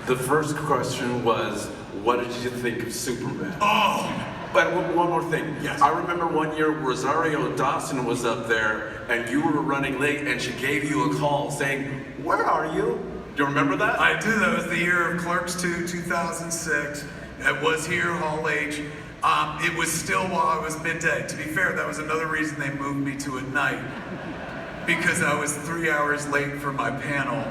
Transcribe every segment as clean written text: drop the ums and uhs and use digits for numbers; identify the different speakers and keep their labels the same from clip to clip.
Speaker 1: The first question was, what did you think of Superman?
Speaker 2: Oh!
Speaker 1: But one more thing.
Speaker 2: Yes.
Speaker 1: I remember one year Rosario Dawson was up there and you were running late and she gave you a call saying, where are you? Do you remember that?
Speaker 2: I do. That was the year of Clerks 2, 2006. It was here, Hall H. It was still while it was midday. To be fair, that was another reason they moved me to at night. Because I was 3 hours late for my panel.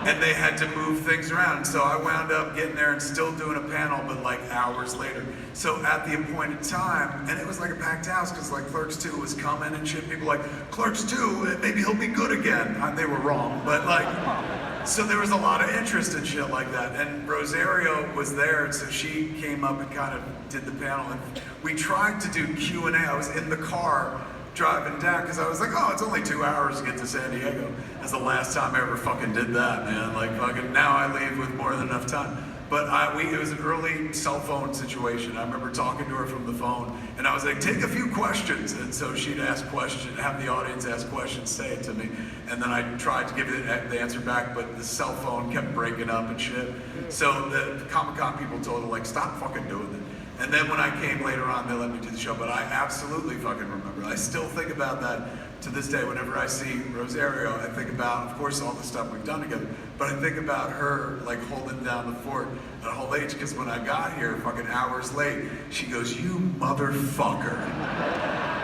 Speaker 2: And they had to move things around. So I wound up getting there and still doing a panel, but like hours later. So at the appointed time, and it was like a packed house because like Clerks 2 was coming and shit. People like, Clerks 2, maybe he'll be good again. They were wrong, but like, so there was a lot of interest in shit like that. And Rosario was there, and so she came up and kind of did the panel. And we tried to do Q&A. I was in the car driving down because I was like, oh, it's only 2 hours to get to San Diego. That's the last time I ever fucking did that, man. Like fucking now I leave with more than enough time. But it was an early cell phone situation. I remember talking to her from the phone and I was like, take a few questions. And so she'd ask questions, have the audience ask questions, say it to me. And then I tried to give the answer back, but the cell phone kept breaking up and shit. So the Comic-Con people told her like, stop fucking doing it. And then when I came later on, they let me do the show, but I absolutely fucking remember. I still think about that to this day. Whenever I see Rosario, I think about, of course, all the stuff we've done together, but I think about her like holding down the fort at Hall H, because when I got here, fucking hours late, she goes, you motherfucker.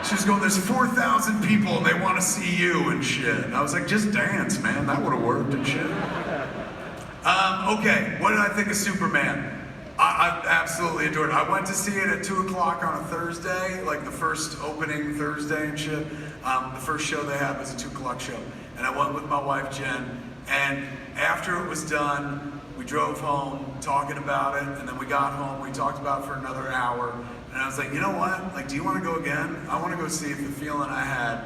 Speaker 2: She was going, there's 4,000 people and they want to see you and shit. And I was like, just dance, man. That would have worked and shit. Okay, what did I think of Superman? I absolutely adored it. I went to see it at 2 o'clock on a Thursday, like the first opening Thursday and shit. The first show they had was a 2 o'clock show. And I went with my wife, Jen. And after it was done, we drove home talking about it. And then we got home, we talked about it for another hour. And I was like, you know what? Like, do you want to go again? I want to go see if the feeling I had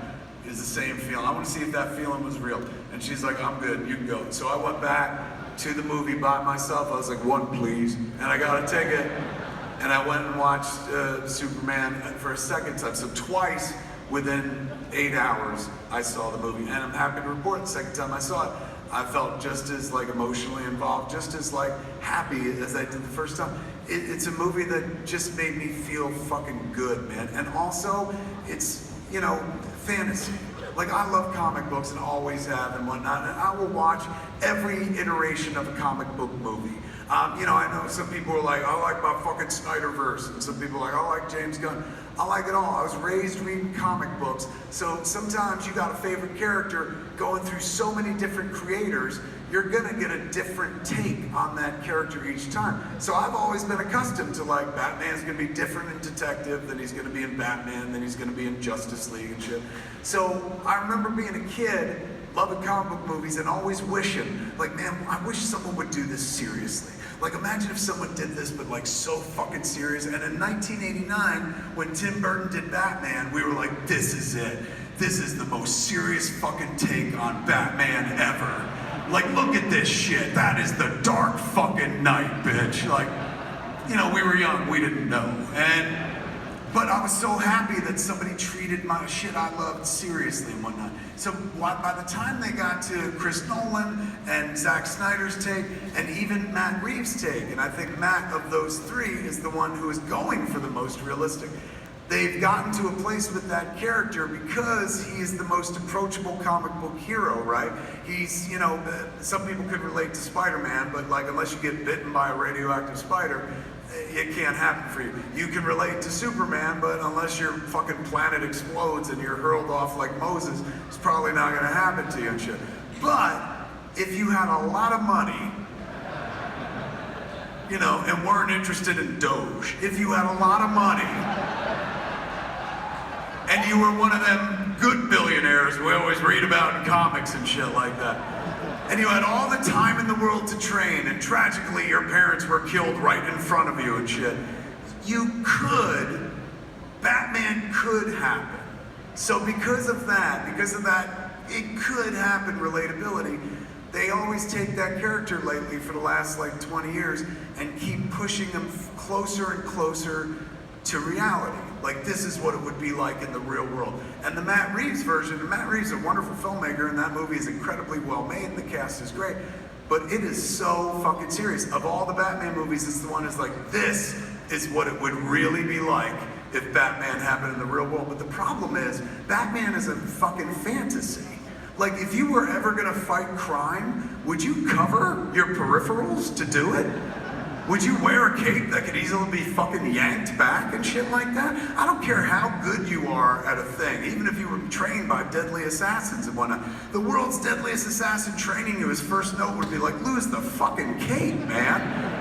Speaker 2: is the same feeling. I want to see if that feeling was real. And she's like, I'm good, you can go. So I went back to the movie by myself. I was like, one please. And I got a ticket and I went and watched Superman for a second time. So twice within 8 hours I saw the movie. And I'm happy to report the second time I saw it, I felt just as like emotionally involved, just as like happy as I did the first time. It's a movie that just made me feel fucking good, man. And also it's, you know, fantasy. Like, I love comic books and always have and whatnot, and I will watch every iteration of a comic book movie. You know, I know some people are like, I like my fucking Snyderverse, and some people are like, I like James Gunn. I like it all. I was raised reading comic books, so sometimes you got a favorite character going through so many different creators, you're gonna get a different take on that character each time. So I've always been accustomed to like, Batman's gonna be different in Detective than he's gonna be in Batman, than he's gonna be in Justice League and shit. So I remember being a kid, loving comic book movies and always wishing, like, man, I wish someone would do this seriously. Like, imagine if someone did this, but like so fucking serious. And in 1989, when Tim Burton did Batman, we were like, this is it. This is the most serious fucking take on Batman ever. Like, look at this shit. That is the Dark fucking Knight, bitch. Like, you know, we were young, we didn't know. But I was so happy that somebody treated my shit I loved seriously and whatnot. So by the time they got to Chris Nolan and Zack Snyder's take, and even Matt Reeves' take, and I think Matt of those three is the one who is going for the most realistic, they've gotten to a place with that character because he is the most approachable comic book hero, right? He's, you know, some people could relate to Spider-Man, but like, unless you get bitten by a radioactive spider, it can't happen for you. You can relate to Superman, but unless your fucking planet explodes and you're hurled off like Moses, it's probably not gonna happen to you and shit. But if you had a lot of money, you know, and weren't interested in Doge, if you had a lot of money, and you were one of them good billionaires we always read about in comics and shit like that, and you had all the time in the world to train, and tragically your parents were killed right in front of you and shit, Batman could happen. So because of that, it could happen, relatability, they always take that character lately for the last like 20 years and keep pushing them closer and closer to reality. Like, this is what it would be like in the real world. And the Matt Reeves version, Matt Reeves is a wonderful filmmaker, and that movie is incredibly well made, and the cast is great. but it is so fucking serious. Of all the Batman movies, it's the one that's like, this is what it would really be like if Batman happened in the real world. But the problem is, Batman is a fucking fantasy. Like, if you were ever gonna fight crime, would you cover your peripherals to do it? Would you wear a cape that could easily be fucking yanked back and shit like that? I don't care how good you are at a thing, even if you were trained by deadly assassins and whatnot. The world's deadliest assassin training you, his first note would be like, lose the fucking cape, man.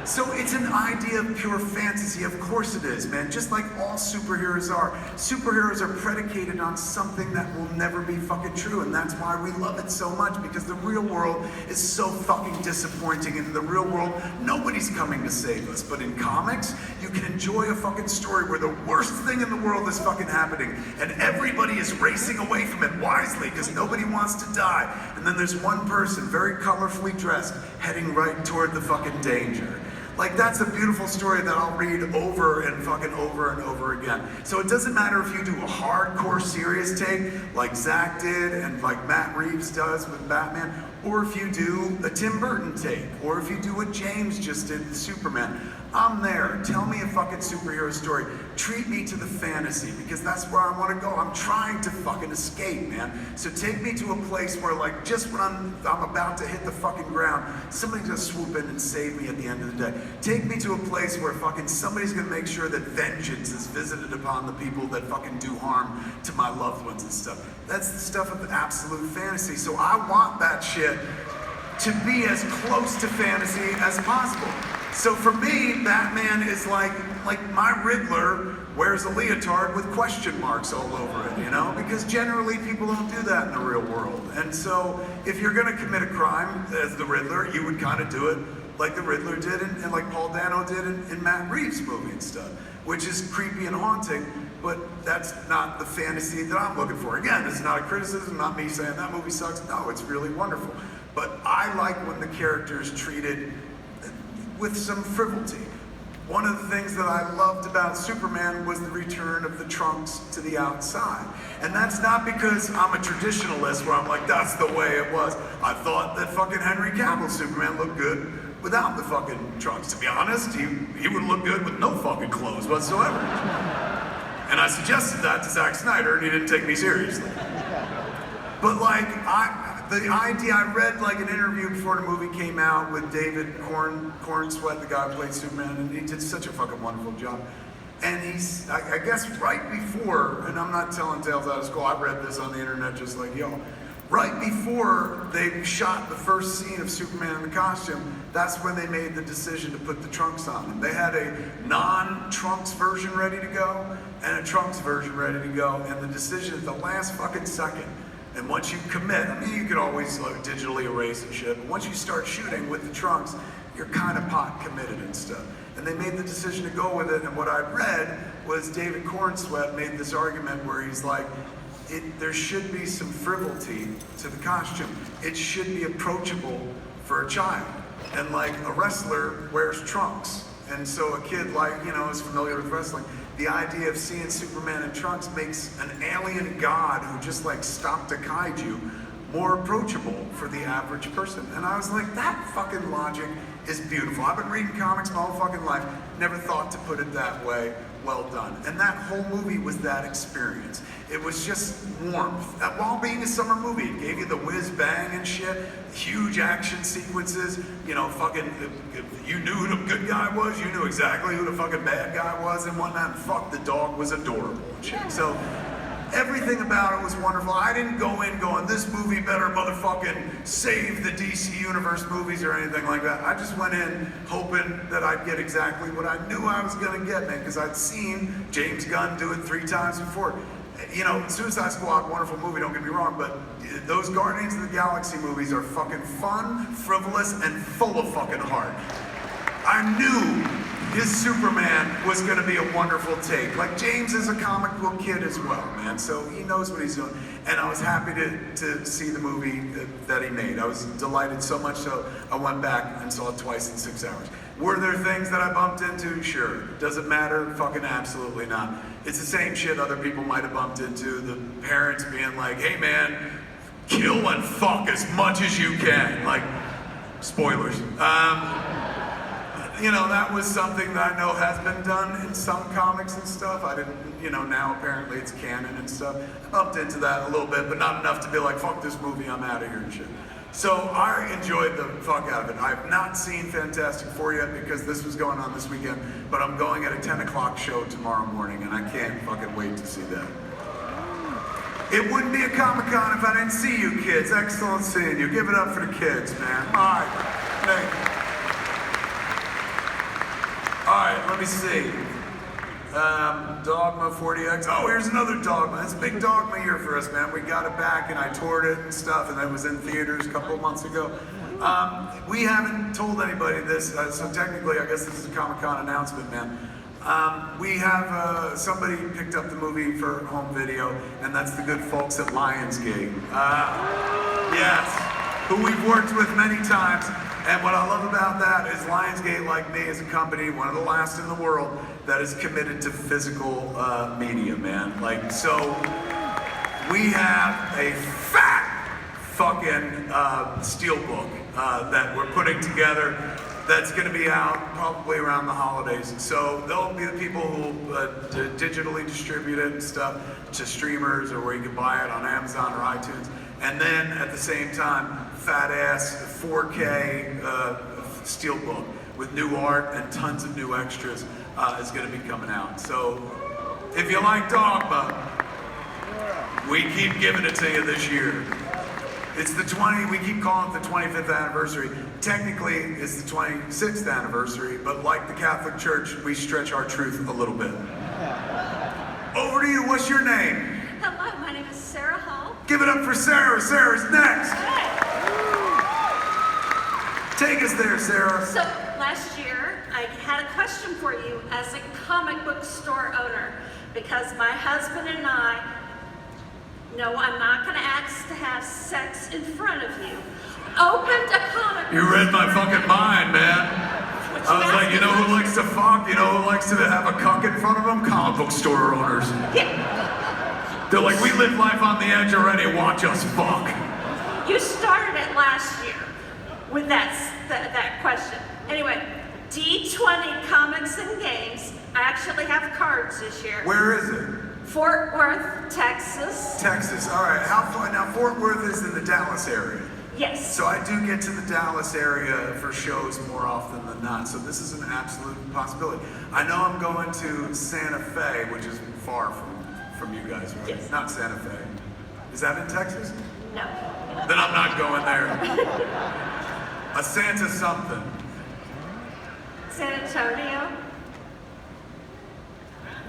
Speaker 2: So it's an idea of pure fantasy. Of course it is, man. Just like all superheroes are. Superheroes are predicated on something that will never be fucking true, and that's why we love it so much, because the real world is so fucking disappointing. And in the real world, nobody's coming to save us. But in comics, you can enjoy a fucking story where the worst thing in the world is fucking happening, and everybody is racing away from it wisely because nobody wants to die. And then there's one person, very colorfully dressed, heading right toward the fucking danger. Like, that's a beautiful story that I'll read over and fucking over and over again. So it doesn't matter if you do a hardcore serious take like Zach did and like Matt Reeves does with Batman, or if you do a Tim Burton take, or if you do what James just did with Superman. I'm there. Tell me a fucking superhero story. Treat me to the fantasy, because that's where I want to go. I'm trying to fucking escape, man. So take me to a place where, like, just when I'm about to hit the fucking ground, somebody's gonna swoop in and save me at the end of the day. Take me to a place where fucking somebody's gonna make sure that vengeance is visited upon the people that fucking do harm to my loved ones and stuff. That's the stuff of absolute fantasy. So I want that shit to be as close to fantasy as possible. So for me, Batman is like my Riddler wears a leotard with question marks all over it, you know? Because generally people don't do that in the real world. And so if you're gonna commit a crime as the Riddler, you would kind of do it like the Riddler did and like Paul Dano did in Matt Reeves' movie and stuff, which is creepy and haunting, but that's not the fantasy that I'm looking for. Again, this is not a criticism, not me saying that movie sucks. No, it's really wonderful. But I like when the character is treated with some frivolity. One of the things that I loved about Superman was the return of the trunks to the outside. And that's not because I'm a traditionalist where I'm like, that's the way it was. I thought that fucking Henry Cavill's Superman looked good without the fucking trunks. To be honest, he would look good with no fucking clothes whatsoever. And I suggested that to Zack Snyder and he didn't take me seriously. But like, the idea, I read like an interview before the movie came out with David Cornsweet, the guy who played Superman, and he did such a fucking wonderful job. And he's, I guess right before, and I'm not telling tales out of school, I read this on the internet just like y'all. Right before they shot the first scene of Superman in the costume, that's when they made the decision to put the trunks on him. They had a non-trunks version ready to go, and a trunks version ready to go, and the decision at the last fucking second. And once you commit, I mean, you could always like, digitally erase and shit, but once you start shooting with the trunks, you're kind of pot committed and stuff. And they made the decision to go with it, and what I read was David Cornsweet made this argument where he's like, there should be some frivolity to the costume. It should be approachable for a child. And like a wrestler wears trunks. And so a kid like, you know, is familiar with wrestling. The idea of seeing Superman in trunks makes an alien god who just like stopped a kaiju more approachable for the average person. And I was like, that fucking logic is beautiful. I've been reading comics my whole fucking life, never thought to put it that way. Well done. And that whole movie was that experience. It was just warmth. While being a summer movie, it gave you the whiz bang and shit, huge action sequences, you know, fucking, you knew who the good guy was, you knew exactly who the fucking bad guy was and whatnot, and fuck, the dog was adorable and shit. So, everything about it was wonderful. I didn't go in going, this movie better motherfucking save the DC Universe movies or anything like that. I just went in hoping that I'd get exactly what I knew I was gonna get, man, because I'd seen James Gunn do it 3 times before. You know, Suicide Squad, wonderful movie, don't get me wrong, but those Guardians of the Galaxy movies are fucking fun, frivolous, and full of fucking heart. I knew his Superman was gonna be a wonderful take. Like, James is a comic book kid as well, man, so he knows what he's doing. And I was happy to see the movie that he made. I was delighted so much so I went back and saw it twice in 6 hours. Were there things that I bumped into? Sure. Does it matter? Fucking absolutely not. It's the same shit other people might have bumped into. The parents being like, hey man, kill and fuck as much as you can. Like, Spoilers. You know, that was something that I know has been done in some comics and stuff. I didn't, you know, now apparently it's canon and stuff. I bumped into that a little bit, but not enough to be like, fuck this movie, I'm out of here and shit. So I enjoyed the fuck out of it. I've not seen Fantastic Four yet because this was going on this weekend, but I'm going at a 10 o'clock show tomorrow morning and I can't fucking wait to see that. It wouldn't be a Comic-Con if I didn't see you kids. Excellent seeing you. Give it up for the kids, man. All right. Thank you. All right, let me see. Dogma 40X. Oh, here's another Dogma. It's a big Dogma year for us, man. We got it back and I toured it and stuff, and it was in theaters a couple of months ago. We haven't told anybody this, so technically I guess this is a Comic-Con announcement, man. We have somebody picked up the movie for home video, and that's the good folks at Lionsgate. Yes, who we've worked with many times. And what I love about that is Lionsgate, like me, is a company, one of the last in the world, that is committed to physical media, man. Like, so we have a fat fucking SteelBook that we're putting together that's going to be out probably around the holidays. So there'll be the people who digitally distribute it and stuff to streamers, or where you can buy it on Amazon or iTunes. And then at the same time, fat ass 4K SteelBook with new art and tons of new extras is going to be coming out. So if you like Dogma, we keep giving it to you this year. It's the we keep calling it the 25th anniversary. Technically, it's the 26th anniversary, but like the Catholic Church, we stretch our truth a little bit. Over to you, what's your name?
Speaker 3: Hello, my name is Sarah Hall.
Speaker 2: Give it up for Sarah. Sarah's next.
Speaker 3: Hey.
Speaker 2: Take us there, Sarah.
Speaker 3: So last year, I had a question for you as a comic book store owner, because my husband and I, no, I'm not going to ask to have sex in front of you, opened a comic book.
Speaker 2: You read my fucking mind, man. I was like, you know who likes to fuck? You know who likes to have a cuck in front of them? Comic book store owners.
Speaker 3: Yeah.
Speaker 2: They're like, we live life on the edge already, watch us fuck.
Speaker 3: You started it last year with that question. Anyway, D20 Comics and Games. I actually have cards this year.
Speaker 2: Where is it?
Speaker 3: Fort Worth, Texas.
Speaker 2: Texas, all right. How far? Now, Fort Worth is in the Dallas area.
Speaker 3: Yes.
Speaker 2: So I do get to the Dallas area for shows more often than not, so this is an absolute possibility. I know I'm going to Santa Fe, which is far from you guys, right?
Speaker 3: Yes.
Speaker 2: Not Santa Fe. Is that in Texas?
Speaker 3: No.
Speaker 2: Then I'm not going there. A Santa something.
Speaker 3: San Antonio.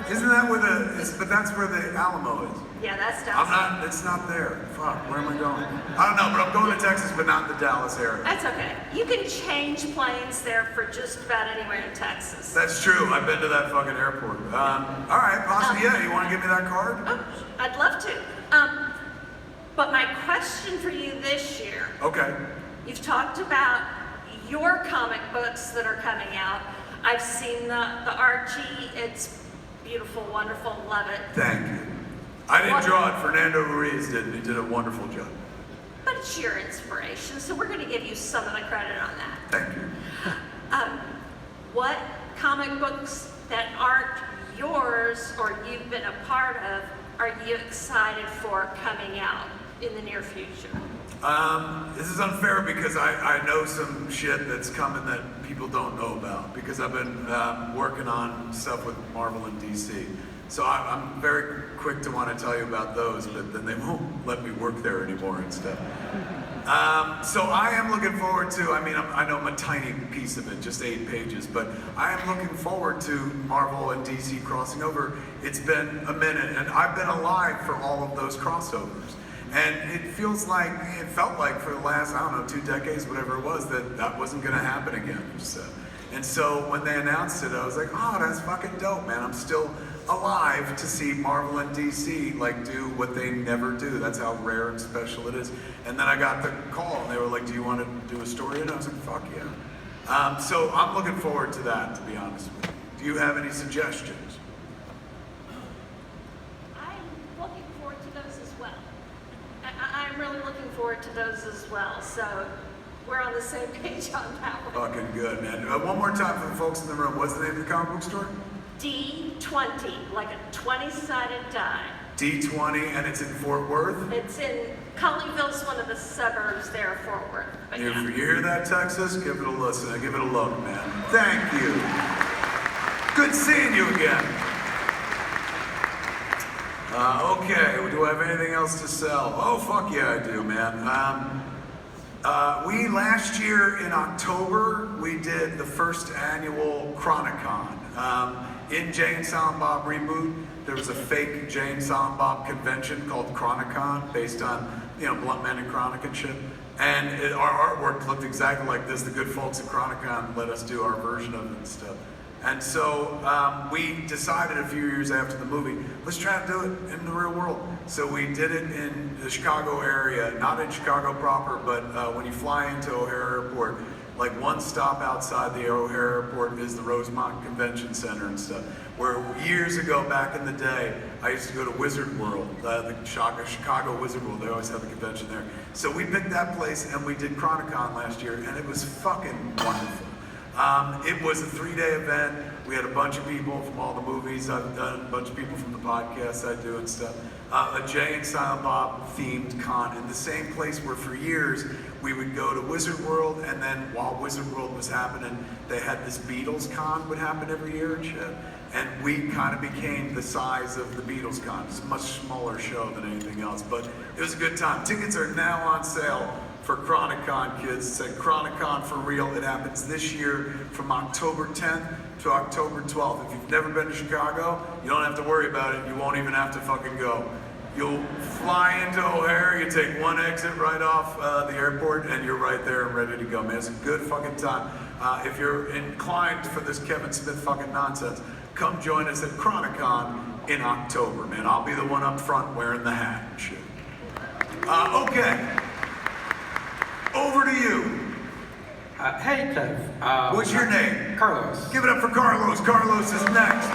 Speaker 2: Isn't that where but that's where the Alamo is.
Speaker 3: Yeah, that's Dallas.
Speaker 2: It's not there. Fuck, where am I going? I don't know, but I'm going to Texas, but not the Dallas area.
Speaker 3: That's okay. You can change planes there for just about anywhere in Texas.
Speaker 2: That's true. I've been to that fucking airport. All right, possibly, yeah. You want to give me that card?
Speaker 3: Oh, I'd love to. But my question for you this year.
Speaker 2: Okay.
Speaker 3: You've talked about your comic books that are coming out. I've seen the Archie. It's beautiful, wonderful, love it.
Speaker 2: Thank you. I didn't draw it. Fernando Reeves did. He did a wonderful job.
Speaker 3: But it's your inspiration, so we're going to give you some of the credit on that.
Speaker 2: Thank you.
Speaker 3: What comic books that aren't yours or you've been a part of are you excited for coming out in the near future?
Speaker 2: This is unfair because I know some shit that's coming that people don't know about because I've been working on stuff with Marvel and DC. So I'm very quick to want to tell you about those, but then they won't let me work there anymore and stuff. So I am looking forward to, I know I'm a tiny piece of it, just 8 pages, but I am looking forward to Marvel and DC crossing over. It's been a minute, and I've been alive for all of those crossovers. And it felt like for the last, 2 decades, whatever it was, that wasn't gonna happen again. And so when they announced it, I was like, oh, that's fucking dope, man. I'm still alive to see Marvel and DC do what they never do. That's how rare and special it is. And then I got the call and they were like, do you want to do a story? And I was like, fuck yeah. So I'm looking forward to that, to be honest with you. Do you have any suggestions?
Speaker 3: I'm looking forward to those as well. I'm really looking forward to those as well. So we're on the same page on that one.
Speaker 2: Fucking good, man. One more time for the folks in the room. What's the name of the comic book store?
Speaker 3: D20, like a 20-sided die.
Speaker 2: D20, and it's in Fort Worth?
Speaker 3: It's in Colleyville's one of the suburbs there of Fort Worth. But
Speaker 2: If
Speaker 3: yeah.
Speaker 2: you hear that, Texas, give it a listen. Give it a look, man. Thank you. Good seeing you again. Okay, do I have anything else to sell? Oh, fuck yeah, I do, man. We last year in October, we did the first annual Chronicon. In Jay and Silent Bob Reboot, there was a fake Jay and Silent Bob convention called Chronicon, based on, Blunt Man and Chronic and shit. And our artwork looked exactly like this. The good folks at Chronicon let us do our version of it and stuff. And so we decided a few years after the movie, let's try to do it in the real world. So we did it in the Chicago area, not in Chicago proper, but when you fly into O'Hare Airport, like one stop outside the O'Hare Airport is the Rosemont Convention Center and stuff. Where years ago, back in the day, I used to go to Wizard World, the Chicago Wizard World. They always have a convention there. So we picked that place and we did Chronicon last year, and it was fucking wonderful. It was a 3-day event. We had a bunch of people from all the movies I've done, a bunch of people from the podcasts I do and stuff. A Jay and Silent Bob themed con in the same place where for years we would go to Wizard World, and then while Wizard World was happening, they had this Beatles con would happen every year and shit. And we kind of became the size of the Beatles con. It's a much smaller show than anything else, but it was a good time. Tickets are now on sale for Chronicon, kids. It's at Chronicon for real. It happens this year from October 10th to October 12th. If you've never been to Chicago, you don't have to worry about it. You won't even have to fucking go. You'll fly into O'Hare, you take one exit right off the airport, and you're right there and ready to go, man. It's a good fucking time. If you're inclined for this Kevin Smith fucking nonsense, come join us at Chronicon in October, man. I'll be the one up front wearing the hat and shit. Okay. Over to you.
Speaker 4: Hey, Kev.
Speaker 2: What's your name?
Speaker 4: Carlos.
Speaker 2: Give it up for Carlos. Carlos is next.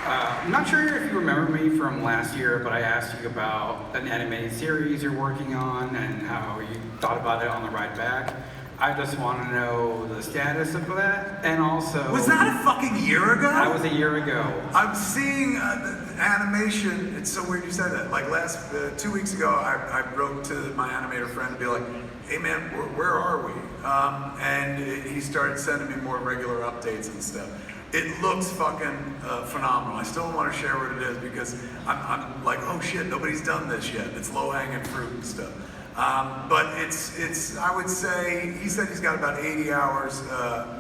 Speaker 4: I'm not sure if you remember me from last year, but I asked you about an animated series you're working on and how you thought about it on the ride back. I just want to know the status of that, and also...
Speaker 2: Was that a fucking year ago?
Speaker 4: That was a year ago.
Speaker 2: I'm seeing the animation. It's so weird you said that. Like 2 weeks ago, I wrote to my animator friend and be like, hey man, where are we? And he started sending me more regular updates and stuff. It looks fucking phenomenal. I still don't want to share what it is because I'm like, oh shit, nobody's done this yet. It's low-hanging fruit and stuff. But it's I would say, he said he's got about 80 hours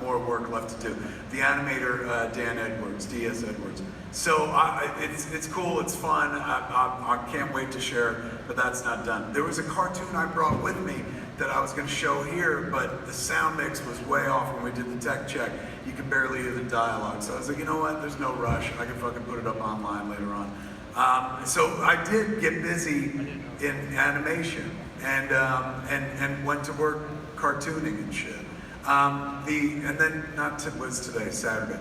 Speaker 2: more work left to do. The animator, Dan Edwards, D.S. Edwards. So it's cool, it's fun, I can't wait to share, but that's not done. There was a cartoon I brought with me that I was gonna show here, but the sound mix was way off when we did the tech check. You could barely hear the dialogue. So I was like, you know what, there's no rush. I can fucking put it up online later on. So I did get busy in animation and went to work cartooning and shit. And then was today, Saturday.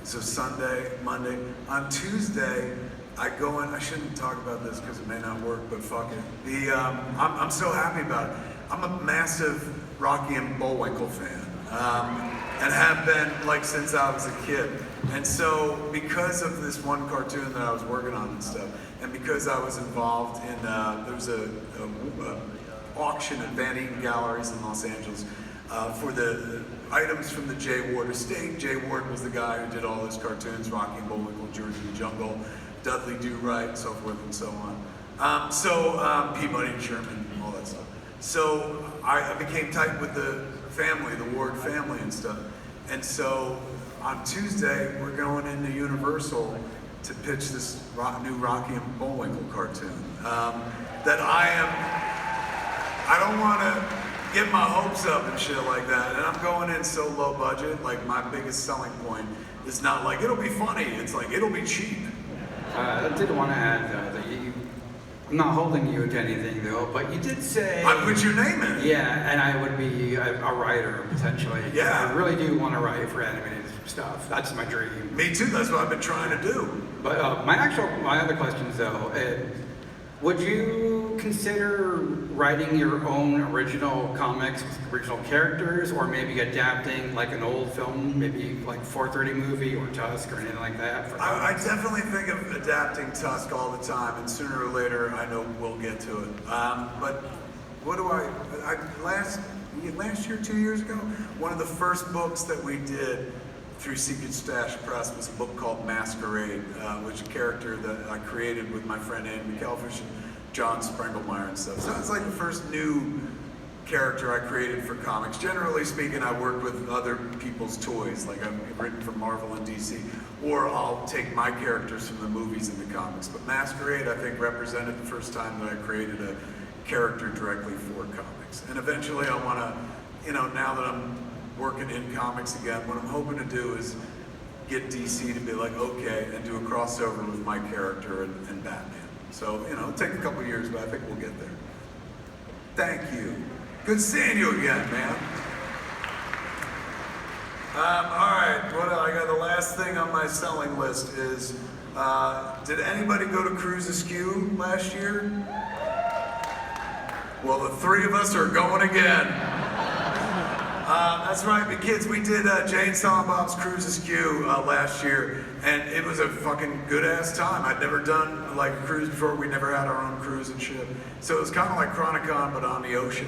Speaker 2: So Sunday, Monday. On Tuesday, I go in, I shouldn't talk about this because it may not work, but fuck it. I'm so happy about it. I'm a massive Rocky and Bullwinkle fan. And have been like since I was a kid. And so because of this one cartoon that I was working on and stuff, and because I was involved in, there was a auction at Van Eaton Galleries in Los Angeles for the items from the Jay Ward estate. Jay Ward was the guy who did all those cartoons, Rocky and Bullwinkle, George in the Jungle, Dudley Do-Right, and so forth and so on. Peabody and Sherman, all that stuff. So I became tight with the family, the Ward family and stuff. And so on Tuesday, we're going into Universal to pitch this new Rocky and Bullwinkle cartoon. That I don't want to get my hopes up and shit like that. And I'm going in so low budget, like my biggest selling point is not like, it'll be funny, it's like, it'll be cheap.
Speaker 4: I did want to add, though, that I'm not holding you to anything, though, but you did say...
Speaker 2: I put your name in it.
Speaker 4: Yeah, and I would be a writer, potentially.
Speaker 2: Yeah.
Speaker 4: I really do want to write for animated stuff. That's my dream.
Speaker 2: Me too, that's what I've been trying to do.
Speaker 4: But my other questions, though, would you consider writing your own original comics with original characters, or maybe adapting like an old film, maybe like 4:30 movie or Tusk or anything like that?
Speaker 2: I definitely think of adapting Tusk all the time, and sooner or later I know we'll get to it. But what do last year, 2 years ago, one of the first books that we did through Secret Stash Press was a book called Masquerade, which is a character that I created with my friend Andy McElfish and John Sprengelmeyer and stuff. So it's like the first new character I created for comics. Generally speaking, I work with other people's toys, like I've written for Marvel and DC, or I'll take my characters from the movies into comics. But Masquerade, I think, represented the first time that I created a character directly for comics. And eventually I want to, now that I'm working in comics again, what I'm hoping to do is get DC to be like, okay, and do a crossover with my character and Batman. So, it'll take a couple of years, but I think we'll get there. Thank you. Good seeing you again, man. All right, I got the last thing on my selling list is, did anybody go to Cruise Askew last year? Well, the three of us are going again. That's right, but kids, we did Jay and Silent Bob's Cruise Askew last year, and it was a fucking good-ass time. I'd never done like a cruise before. We never had our own cruise and shit. So it was kind of like Chronicon, but on the ocean.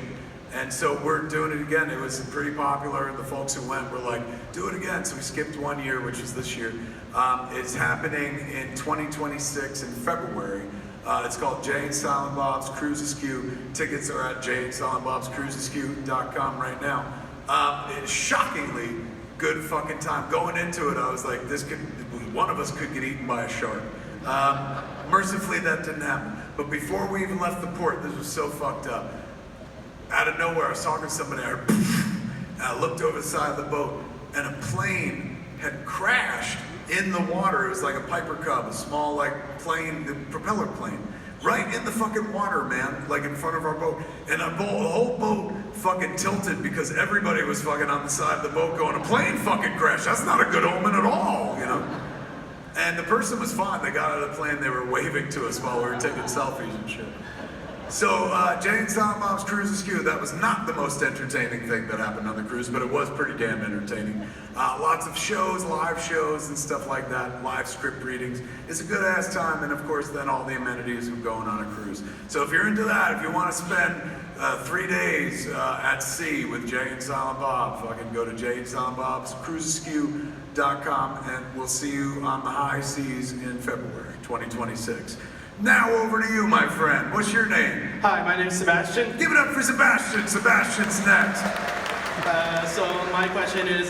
Speaker 2: And so we're doing it again. It was pretty popular, and the folks who went were like, do it again. So we skipped 1 year, which was this year. It's happening in 2026 in February. It's called Jay and Silent Bob's Cruise Askew. Tickets are at jayandsilentbobscruiseskew.com right now. It's shockingly good fucking time. Going into it, I was like, one of us could get eaten by a shark. Mercifully, that didn't happen. But before we even left the port, this was so fucked up. Out of nowhere, I was talking to somebody, and I looked over the side of the boat, and a plane had crashed in the water. It was like a Piper Cub, a small like plane, the propeller plane, right in the fucking water, man, like in front of our boat. And the whole boat fucking tilted because everybody was fucking on the side of the boat going, a plane fucking crashed. That's not a good omen at all, And the person was fine. They got out of the plane. They were waving to us while we were taking selfies and shit. So, Jay and Silent Bob's Cruise Askew, that was not the most entertaining thing that happened on the cruise, but it was pretty damn entertaining. Lots of shows, live shows and stuff like that, live script readings. It's a good ass time, and of course then all the amenities of going on a cruise. So if you're into that, if you want to spend 3 days at sea with Jay and Silent Bob, fucking go to jayandsilentbobscruiseskew.com, and we'll see you on the high seas in February 2026. Now over to you, my friend. What's your name?
Speaker 5: Hi, my name is Sebastian.
Speaker 2: Give it up for Sebastian. Sebastian's next.
Speaker 5: So my question is,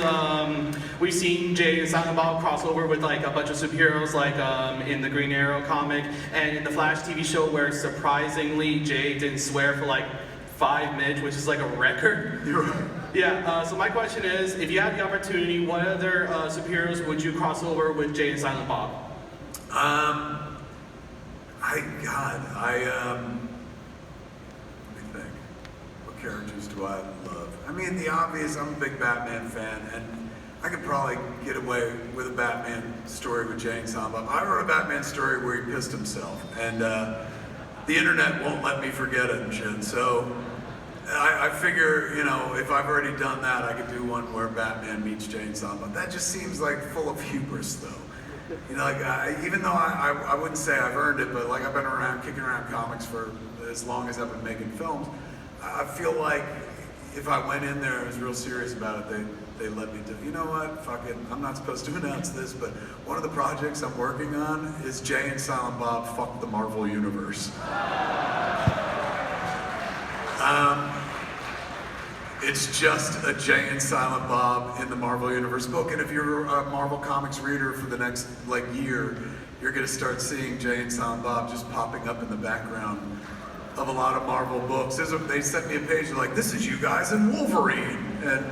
Speaker 5: we've seen Jay and Silent Bob crossover with like a bunch of superheroes, like in the Green Arrow comic, and in the Flash TV show, where surprisingly Jay didn't swear for like 5 minutes, which is like a record.
Speaker 2: You're right.
Speaker 5: Yeah. So my question is, if you had the opportunity, what other superheroes would you cross over with Jay and Silent Bob?
Speaker 2: Let me think. What characters do I love? I mean, the obvious, I'm a big Batman fan, and I could probably get away with a Batman story with Jay and Silent Bob. I wrote a Batman story where he pissed himself, and the internet won't let me forget it and shit. So I figure, if I've already done that, I could do one where Batman meets Jay and Silent Bob. That just seems like full of hubris, though. Even though I wouldn't say I've earned it, but like I've been kicking around comics for as long as I've been making films, I feel like if I went in there and was real serious about it, they let me do. You know what? Fuck it. I'm not supposed to announce this, but one of the projects I'm working on is Jay and Silent Bob Fuck the Marvel Universe. It's just a Jay and Silent Bob in the Marvel Universe book, and if you're a Marvel Comics reader for the next year, you're gonna start seeing Jay and Silent Bob just popping up in the background of a lot of Marvel books. They sent me a page, they're like, this is you guys in Wolverine, and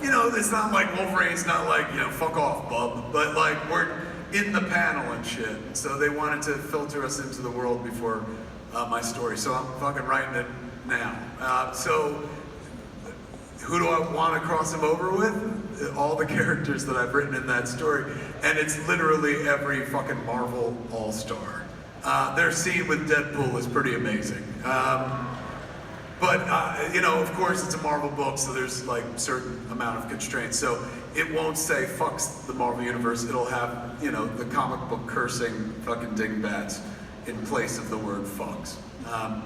Speaker 2: it's not like Wolverine's not like, fuck off, bub, but like we're in the panel and shit. So they wanted to filter us into the world before my story, so I'm fucking writing it now. So who do I want to cross him over with? All the characters that I've written in that story. And it's literally every fucking Marvel all-star. Their scene with Deadpool is pretty amazing. But you know, of course, it's a Marvel book, so there's like certain amount of constraints. So it won't say fucks the Marvel universe. It'll have, you know, the comic book cursing fucking dingbats in place of the word fucks.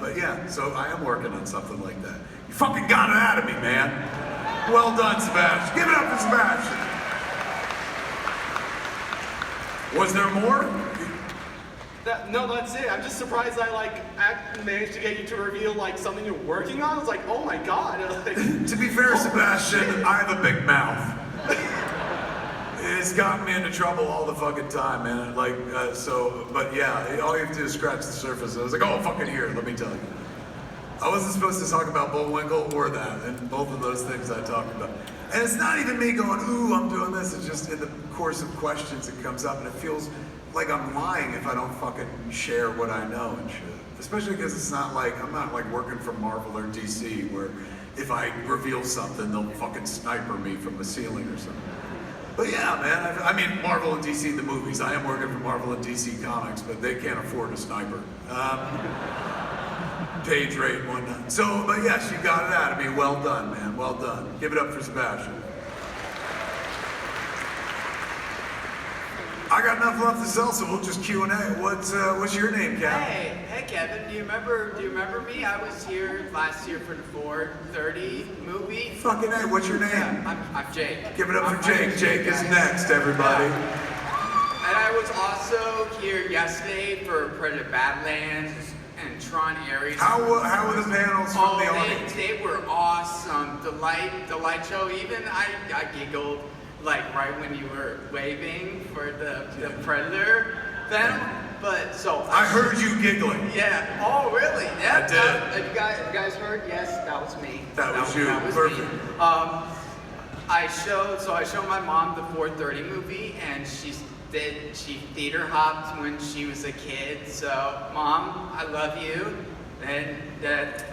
Speaker 2: But yeah, so I am working on something like that. You fucking got it out of me, man. Well done, Sebastian. Give it up for Sebastian. Was there more?
Speaker 5: No, that's it. I'm just surprised I managed to get you to reveal like something you're working on. I was like, oh my god. Like,
Speaker 2: To be fair, Sebastian, I have a big mouth. It's gotten me into trouble all the fucking time, man. Like, but yeah, all you have to do is scratch the surface. I was like, oh, fucking here, let me tell you. I wasn't supposed to talk about Bullwinkle or that, and both of those things I talked about. And it's not even me going, ooh, I'm doing this. It's just in the course of questions it comes up, and it feels like I'm lying if I don't fucking share what I know and shit. Especially because it's not like, I'm not like working for Marvel or DC where if I reveal something, they'll fucking sniper me from the ceiling or something. But yeah, man, I mean, Marvel and DC, the movies. I am working for Marvel and DC Comics, but they can't afford a sniper. Page rate and whatnot. So, but yes, you got it out of me. Well done, man. Well done. Give it up for Sebastian. I got enough left to sell, so we'll just Q&A. What's your name, Cap?
Speaker 6: Hey Kevin, do you remember me? I was here last year for the 430 movie.
Speaker 2: Fucking A, what's your name?
Speaker 6: Yeah, I'm Jake.
Speaker 2: Give it up for Jake. Jake is next, everybody.
Speaker 6: Yeah. And I was also here yesterday for Predator Badlands and Tron Ares.
Speaker 2: How were the panels from the audience?
Speaker 6: They were awesome. Delight show. Even I giggled like right when you were waving for the Predator film. But so
Speaker 2: I heard you giggling.
Speaker 6: Yeah. Oh, really? Yeah.
Speaker 2: I did.
Speaker 6: Have you guys heard? Yes, that was me.
Speaker 2: That was you.
Speaker 6: That was
Speaker 2: Perfect.
Speaker 6: me. I showed my mom the 430 movie, and she theater hopped when she was a kid. So, Mom, I love you, and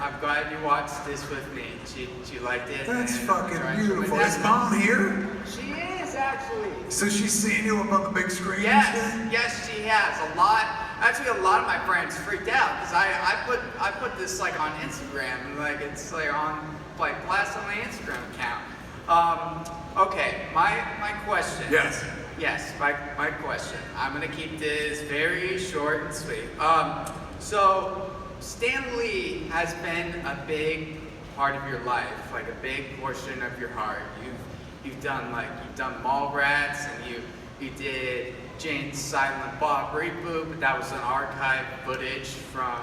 Speaker 6: I'm glad you watched this with me. She liked it.
Speaker 2: That's
Speaker 6: and
Speaker 2: fucking
Speaker 6: tried to
Speaker 2: beautiful.
Speaker 6: enjoy
Speaker 2: Is
Speaker 6: it.
Speaker 2: Mom here?
Speaker 6: She is actually.
Speaker 2: So she's seen you up on the big screen?
Speaker 6: Yes,
Speaker 2: and shit?
Speaker 6: yes, she has a lot. Actually, a lot of my friends freaked out because I put this like on Instagram, and like it's like on like blast on my Instagram account. Okay, my question.
Speaker 2: Yes.
Speaker 6: Yes, my question. I'm gonna keep this very short and sweet. So Stan Lee has been a big part of your life, like a big portion of your heart. You've done Mallrats, and you did Jane's Silent Bob reboot, but that was an archive footage from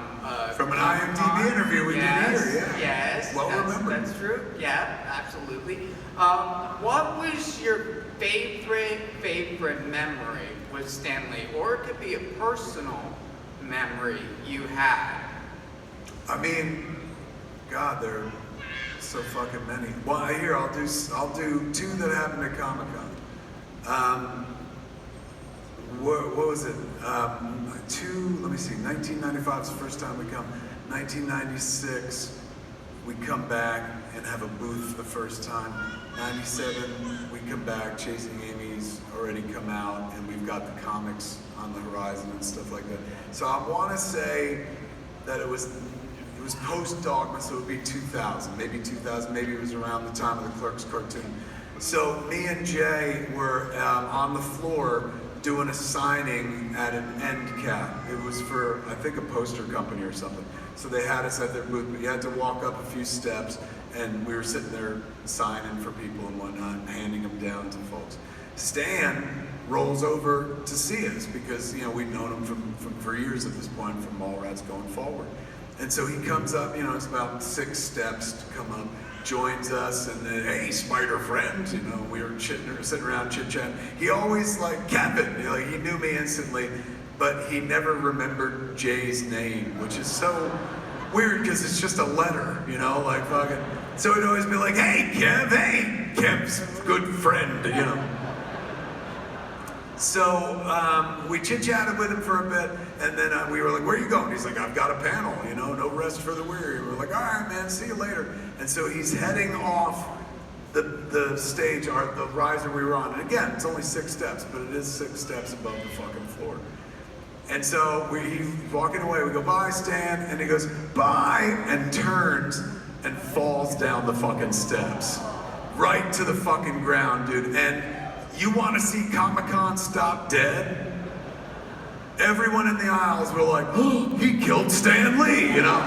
Speaker 2: From an IMDb interview we did here, yeah.
Speaker 6: Yes,
Speaker 2: Well remembered.
Speaker 6: that's true. Yeah, absolutely. What was your favorite memory with Stan Lee, or it could be a personal memory you had?
Speaker 2: I mean, God, there are so fucking many. Well, here I'll do two that happened at Comic-Con. What was it? Let me see. 1995 is the first time we come. 1996, we come back and have a booth for the first time. 97, we come back. Chasing Amy's already come out, and we've got the comics on the horizon and stuff like that. So I want to say that it was post Dogma, so it would be 2000, maybe it was around the time of the Clerks cartoon. So me and Jay were on the floor doing a signing at an end cap. It was for, I think, a poster company or something. So they had us at their booth, but you had to walk up a few steps, and we were sitting there signing for people and whatnot, and handing them down to folks. Stan rolls over to see us because, you know, we'd known him for years at this point, from Mallrats going forward. And so he comes up, you know, it's about 6 steps to come up, joins us, and then, hey, spider friend, you know, we were sitting around chit-chatting. He always, like, Kevin, you know, he knew me instantly, but he never remembered Jay's name, which is so weird because it's just a letter, you know, like fucking. So he'd always be like, hey, Kev's good friend, you know. So we chit-chatted with him for a bit, and then we were like, where are you going? He's like, I've got a panel, you know, no rest for the weary. We're like, all right, man, see you later. And so he's heading off the stage, the riser we were on. And again, it's only 6 steps, but it is 6 steps above the fucking floor. And so he's walking away, we go, bye, Stan, and he goes, bye, and turns and falls down the fucking steps. Right to the fucking ground, dude. And you want to see Comic-Con stop dead? Everyone in the aisles were like, oh, he killed Stan Lee, you know?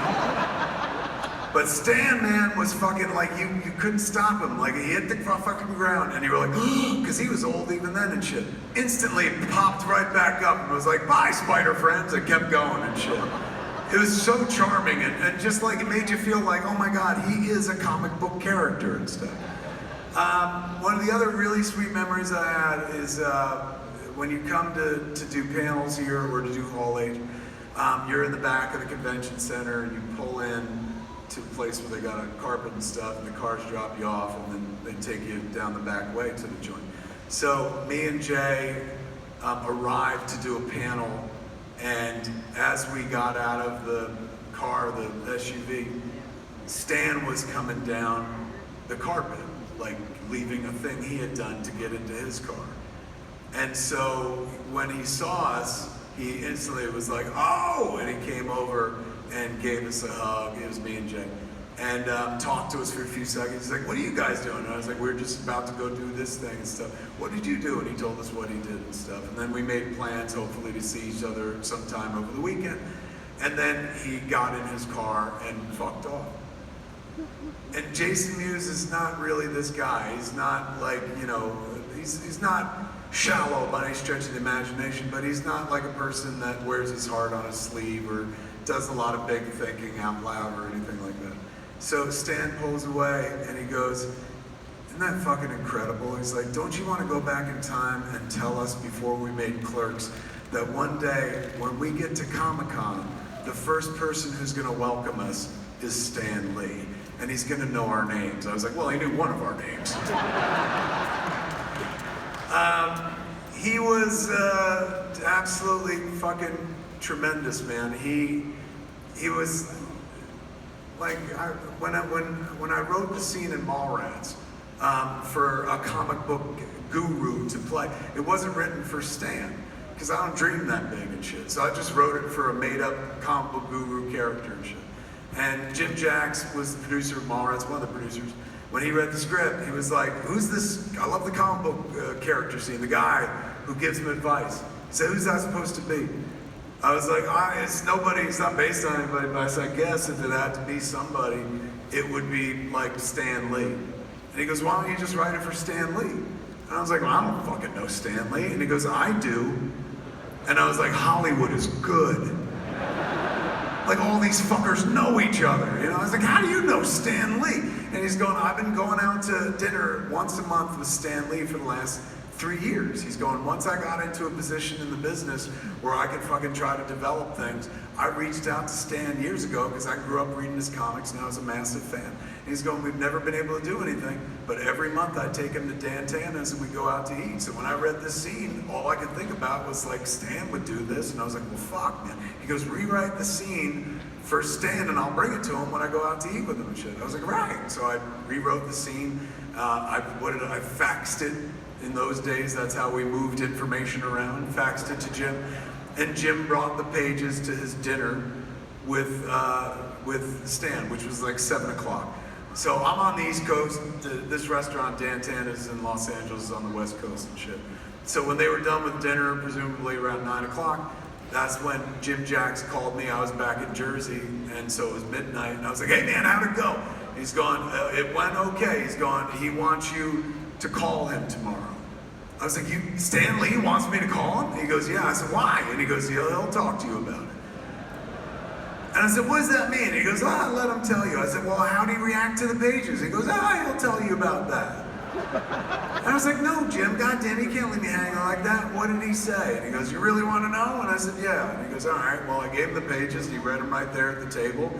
Speaker 2: But Stan, man, was fucking like, you couldn't stop him. Like, he hit the fucking ground, and you were like, because he was old even then and shit. Instantly, it popped right back up and was like, bye, spider friends, and kept going and shit. It was so charming, and just like, it made you feel like, oh my God, he is a comic book character and stuff. One of the other really sweet memories I had is when you come to do panels here or to do Hall H, you're in the back of the convention center and you pull in to a place where they got a carpet and stuff, and the cars drop you off, and then they take you down the back way to the joint. So me and Jay arrived to do a panel, and as we got out of the car, the SUV, Stan was coming down the carpet, like leaving a thing he had done to get into his car. And so when he saw us, he instantly was like, oh, and he came over and gave us a hug. It was me and Jay, and talked to us for a few seconds. He's like, what are you guys doing? And I was like, we're just about to go do this thing and stuff. What did you do? And he told us what he did and stuff. And then we made plans, hopefully, to see each other sometime over the weekend. And then he got in his car and fucked off. And Jason Mewes is not really this guy. He's not like, you know, he's not shallow by any stretch of the imagination, but he's not like a person that wears his heart on his sleeve or does a lot of big thinking out loud or anything like that. So Stan pulls away and he goes, isn't that fucking incredible? He's like, don't you want to go back in time and tell us before we made Clerks that one day when we get to Comic-Con, the first person who's going to welcome us is Stan Lee, and he's going to know our names. I was like, well, he knew one of our names. He was absolutely fucking tremendous, man. He was like, when I wrote the scene in Mallrats for a comic book guru to play, it wasn't written for Stan, because I don't dream that big and shit. So I just wrote it for a made-up comic book guru character and shit. And Jim Jacks was the producer of Mallrats, one of the producers. When he read the script, he was like, who's this? I love the comic book character scene, the guy who gives him advice. He said, who's that supposed to be? I was like, it's nobody, it's not based on anybody, but I said, I guess if it had to be somebody, it would be like Stan Lee. And he goes, why don't you just write it for Stan Lee? And I was like, well, I don't fucking know Stan Lee. And he goes, I do. And I was like, Hollywood is good. Like, all these fuckers know each other, you know? I was like, how do you know Stan Lee? And he's going, I've been going out to dinner once a month with Stan Lee for the last 3 years. He's going, once I got into a position in the business where I could fucking try to develop things, I reached out to Stan years ago because I grew up reading his comics and I was a massive fan. And he's going, we've never been able to do anything, but every month I take him to Dan Tana's and we go out to eat. So when I read this scene, all I could think about was like, Stan would do this. And I was like, well, fuck, man. He goes, rewrite the scene for Stan and I'll bring it to him when I go out to eat with him and shit. I was like, right. So I rewrote the scene. I faxed it. In those days, that's how we moved information around, faxed it to Jim. And Jim brought the pages to his dinner with Stan, which was like 7 o'clock. So I'm on the East Coast. This restaurant, Dan Tana's in Los Angeles, is on the West Coast and shit. So when they were done with dinner, presumably around 9 o'clock, that's when Jim Jacks called me. I was back in Jersey, and so it was midnight. And I was like, hey man, how'd it go? He's gone, it went okay. He's gone, he wants you to call him tomorrow. I was like, Stan Lee wants me to call him? He goes, yeah. I said, why? And he goes, he'll talk to you about it. And I said, what does that mean? He goes, let him tell you. I said, well, how do you react to the pages? He goes, he'll tell you about that. And I was like, no, Jim, goddamn, you can't leave me hanging like that. What did he say? And he goes, you really want to know? And I said, yeah. And he goes, all right, well, I gave him the pages. He read them right there at the table.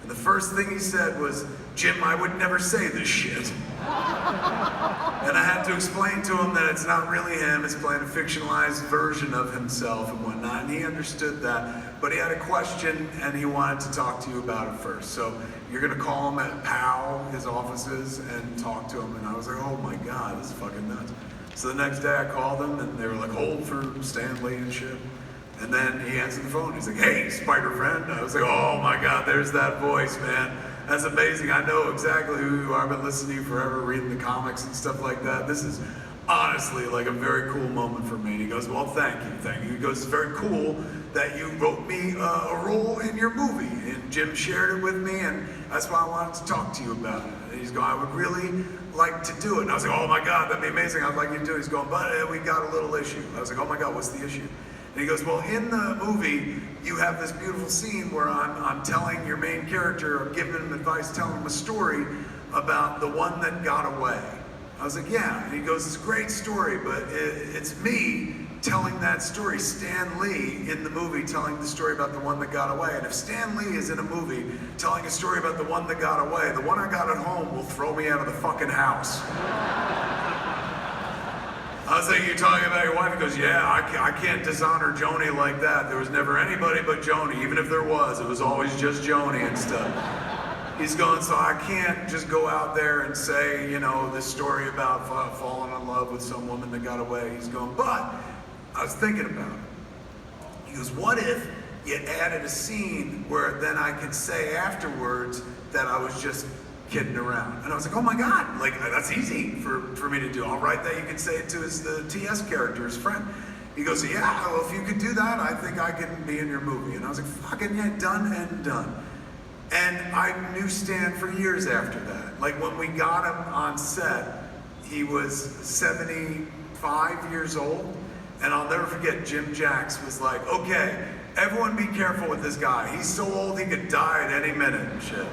Speaker 2: And the first thing he said was, Jim, I would never say this shit. And I had to explain to him that it's not really him, it's playing a fictionalized version of himself and whatnot, and he understood that. But he had a question, and he wanted to talk to you about it first. So you're gonna call him at Powell, his offices, and talk to him. And I was like, oh my God, this is fucking nuts. So the next day I called them, and they were like, hold for Stan Lee and shit. And then he answered the phone. He's like, hey, Spider friend. I was like, oh my God, there's that voice, man. That's amazing. I know exactly who you are. I've been listening to you forever, reading the comics and stuff like that. This is honestly like a very cool moment for me. And he goes, well, thank you. He goes, it's very cool that you wrote me a role in your movie. And Jim shared it with me, and that's why I wanted to talk to you about it. And he's going, I would really like to do it. And I was like, oh my God, that'd be amazing. I'd like you to do it. He's going, but we got a little issue. I was like, oh my God, what's the issue? And he goes, well, in the movie, you have this beautiful scene where I'm telling your main character, I'm giving him advice, telling him a story about the one that got away. I was like, yeah. And he goes, it's a great story, but it's me telling that story, Stan Lee in the movie telling the story about the one that got away. And if Stan Lee is in a movie telling a story about the one that got away, the one I got at home will throw me out of the fucking house. I was like, you're talking about your wife? He goes, yeah, I can't dishonor Joanie like that. There was never anybody but Joanie. Even if there was, it was always just Joanie and stuff. He's going, so I can't just go out there and say, you know, this story about falling in love with some woman that got away. He's going, but I was thinking about it. He goes, what if you added a scene where then I could say afterwards that I was just kidding around? And I was like, oh my God, like that's easy for me to do. I'll write that. You can say it to the TS character, his friend. He goes, yeah, well, if you could do that, I think I can be in your movie. And I was like, fucking yeah, done and done. And I knew Stan for years after that. Like when we got him on set, he was 75 years old. And I'll never forget, Jim Jacks was like, okay, everyone be careful with this guy. He's so old he could die at any minute and shit.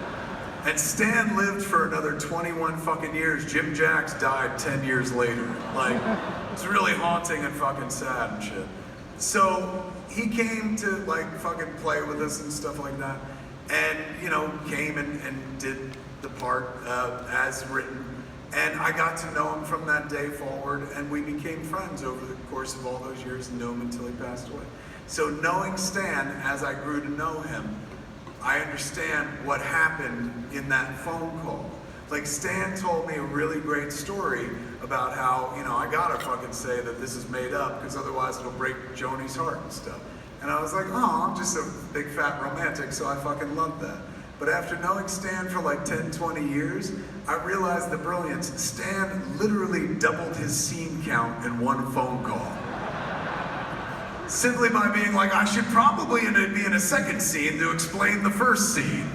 Speaker 2: And Stan lived for another 21 fucking years. Jim Jacks died 10 years later. Like, it's really haunting and fucking sad and shit. So he came to like fucking play with us and stuff like that. And, you know, came and did the part as written. And I got to know him from that day forward, and we became friends over the course of all those years and knew him until he passed away. So knowing Stan, as I grew to know him, I understand what happened in that phone call. Like Stan told me a really great story about how, you know, I gotta fucking say that this is made up because otherwise it'll break Joanie's heart and stuff. And I was like, oh, I'm just a big fat romantic, so I fucking love that. But after knowing Stan for like 10, 20 years, I realized the brilliance. Stan literally doubled his scene count in one phone call. Simply by being like, I should probably be in a second scene to explain the first scene.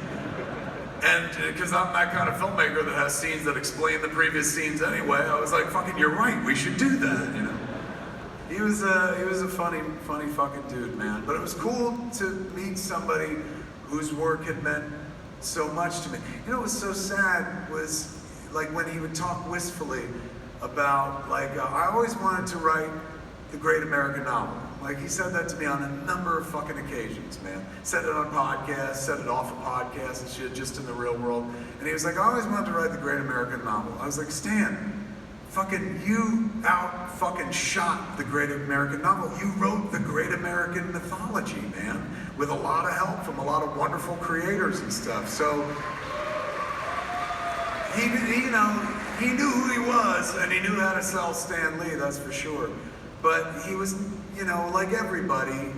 Speaker 2: And because I'm that kind of filmmaker that has scenes that explain the previous scenes anyway, I was like, fucking, you're right, we should do that, you know? He was a funny fucking dude, man. But it was cool to meet somebody whose work had meant so much to me. You know what was so sad was like when he would talk wistfully about like, I always wanted to write the great American novel. Like he said that to me on a number of fucking occasions, man. Said it on podcasts, said it off of podcasts and shit, just in the real world. And he was like, I always wanted to write the great American novel. I was like, Stan, fucking you out fucking shot the great American novel. You wrote the great American mythology, man, with a lot of help from a lot of wonderful creators and stuff. So he knew who he was, and he knew how to sell Stan Lee, that's for sure. But he was, you know, like everybody,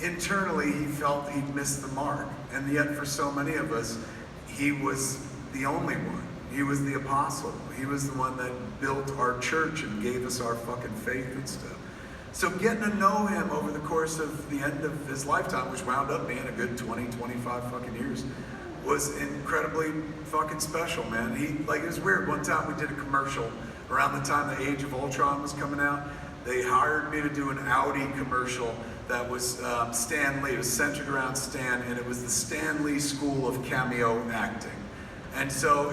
Speaker 2: internally he felt he'd missed the mark. And yet for so many of us, he was the only one. He was the apostle. He was the one that built our church and gave us our fucking faith and stuff. So getting to know him over the course of the end of his lifetime, which wound up being a good 20, 25 fucking years, was incredibly fucking special, man. It was weird. One time we did a commercial around the time the Age of Ultron was coming out. They hired me to do an Audi commercial that was Stan Lee. It was centered around Stan, and it was the Stan Lee School of Cameo Acting. And so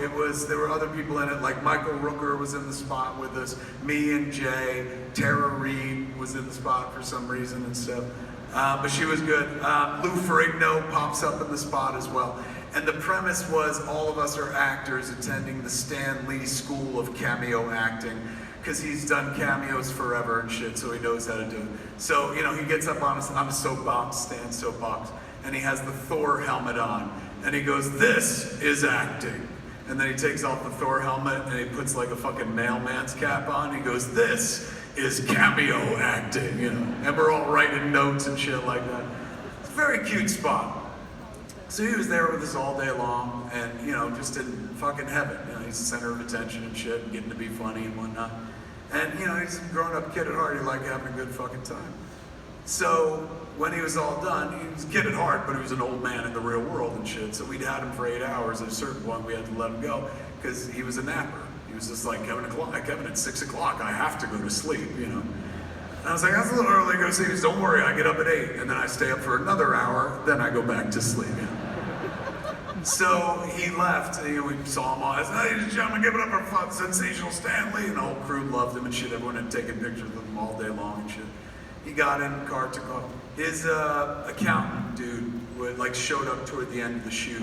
Speaker 2: there were other people in it, like Michael Rooker was in the spot with us, me and Jay, Tara Reid was in the spot for some reason and stuff. But she was good. Lou Ferrigno pops up in the spot as well. And the premise was all of us are actors attending the Stan Lee School of Cameo Acting, because he's done cameos forever and shit, so he knows how to do it. So, you know, he gets up on a soapbox, Stan's soapbox, and he has the Thor helmet on. And he goes, this is acting. And then he takes off the Thor helmet and he puts like a fucking mailman's cap on. He goes, "This is cameo acting," you know. And we're all writing notes and shit like that. It's a very cute spot. So he was there with us all day long, and you know, just in fucking heaven. You know, he's the center of attention and shit, and getting to be funny and whatnot. And you know, he's a grown-up kid at heart. He liked having a good fucking time. So when he was all done, he was a kid at heart, but he was an old man in the real world and shit. So we'd had him for 8 hours. At a certain point, we had to let him go because he was a napper. He was just like, Kevin, at 6 o'clock, I have to go to sleep, you know. And I was like, that's a little early to go sleep. He goes, don't worry, I get up at 8, and then I stay up for another hour, then I go back to sleep, you know. So he left, and you know, we saw him all. I said, ladies and gentlemen, give it up for sensational Stan Lee. And the whole crew loved him and shit. Everyone had taken pictures of him all day long and shit. He got in, car took off. His accountant dude showed up toward the end of the shoot.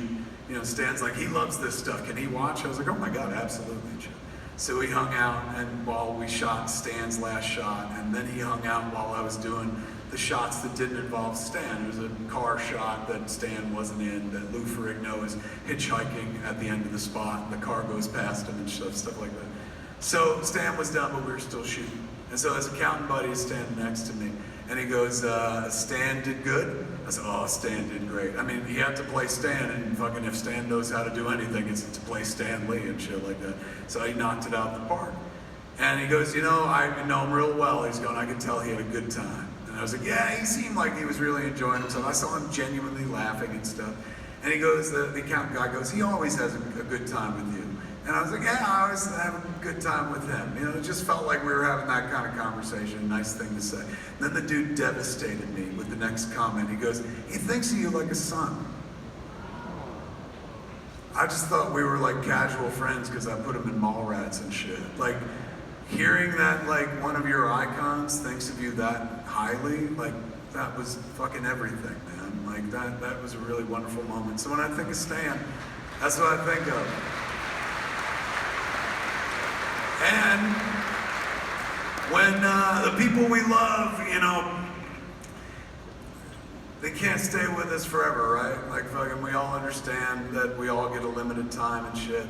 Speaker 2: You know, Stan's like, he loves this stuff. Can he watch? I was like, oh my God, absolutely. And shit. So we hung out, and while we shot Stan's last shot, and then he hung out while I was doing the shots that didn't involve Stan. There was a car shot that Stan wasn't in, that Lou Ferrigno is hitchhiking at the end of the spot, and the car goes past him and stuff like that. So Stan was done, but we were still shooting. And so his accountant buddy is standing next to me, and he goes, Stan did good? I said, oh, Stan did great. I mean, he had to play Stan, and fucking if Stan knows how to do anything, it's to play Stan Lee and shit like that. So he knocked it out the park. And he goes, you know, I know him real well. He's going, I could tell he had a good time. And I was like, yeah, he seemed like he was really enjoying himself. I saw him genuinely laughing and stuff. And he goes, the accountant guy goes, he always has a good time with you. And I was like, yeah, I always have a good time with him. You know, it just felt like we were having that kind of conversation, nice thing to say. And then the dude devastated me with the next comment. He goes, he thinks of you like a son. I just thought we were like casual friends because I put him in Mallrats and shit. Like, hearing that like one of your icons thinks of you that highly, like that was fucking everything, man. Like that was a really wonderful moment. So when I think of Stan, that's what I think of. And when the people we love, you know, they can't stay with us forever, right? Like fucking we all understand that we all get a limited time and shit.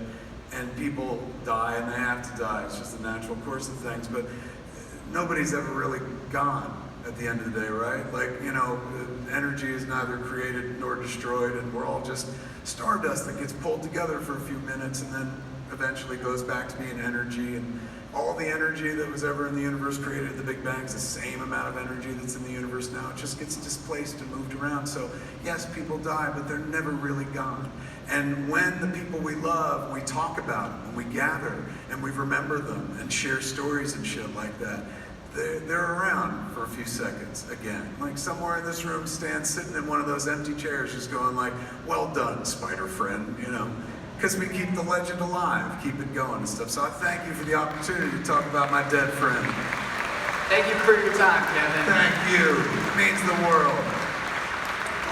Speaker 2: And people die and they have to die. It's just the natural course of things. But nobody's ever really gone at the end of the day, right? Like, you know, energy is neither created nor destroyed, and we're all just stardust that gets pulled together for a few minutes and then eventually goes back to being energy. And all the energy that was ever in the universe created at the Big Bang is the same amount of energy that's in the universe now. It just gets displaced and moved around. So yes, people die, but they're never really gone. And when the people we love, we talk about them, and we gather, and we remember them, and share stories and shit like that, they're around for a few seconds again. Like somewhere in this room, Stan's sitting in one of those empty chairs just going like, well done, spider friend, you know? Because we keep the legend alive, keep it going and stuff. So I thank you for the opportunity to talk about my dead friend.
Speaker 6: Thank you for your time, Kevin.
Speaker 2: Thank you, it means the world.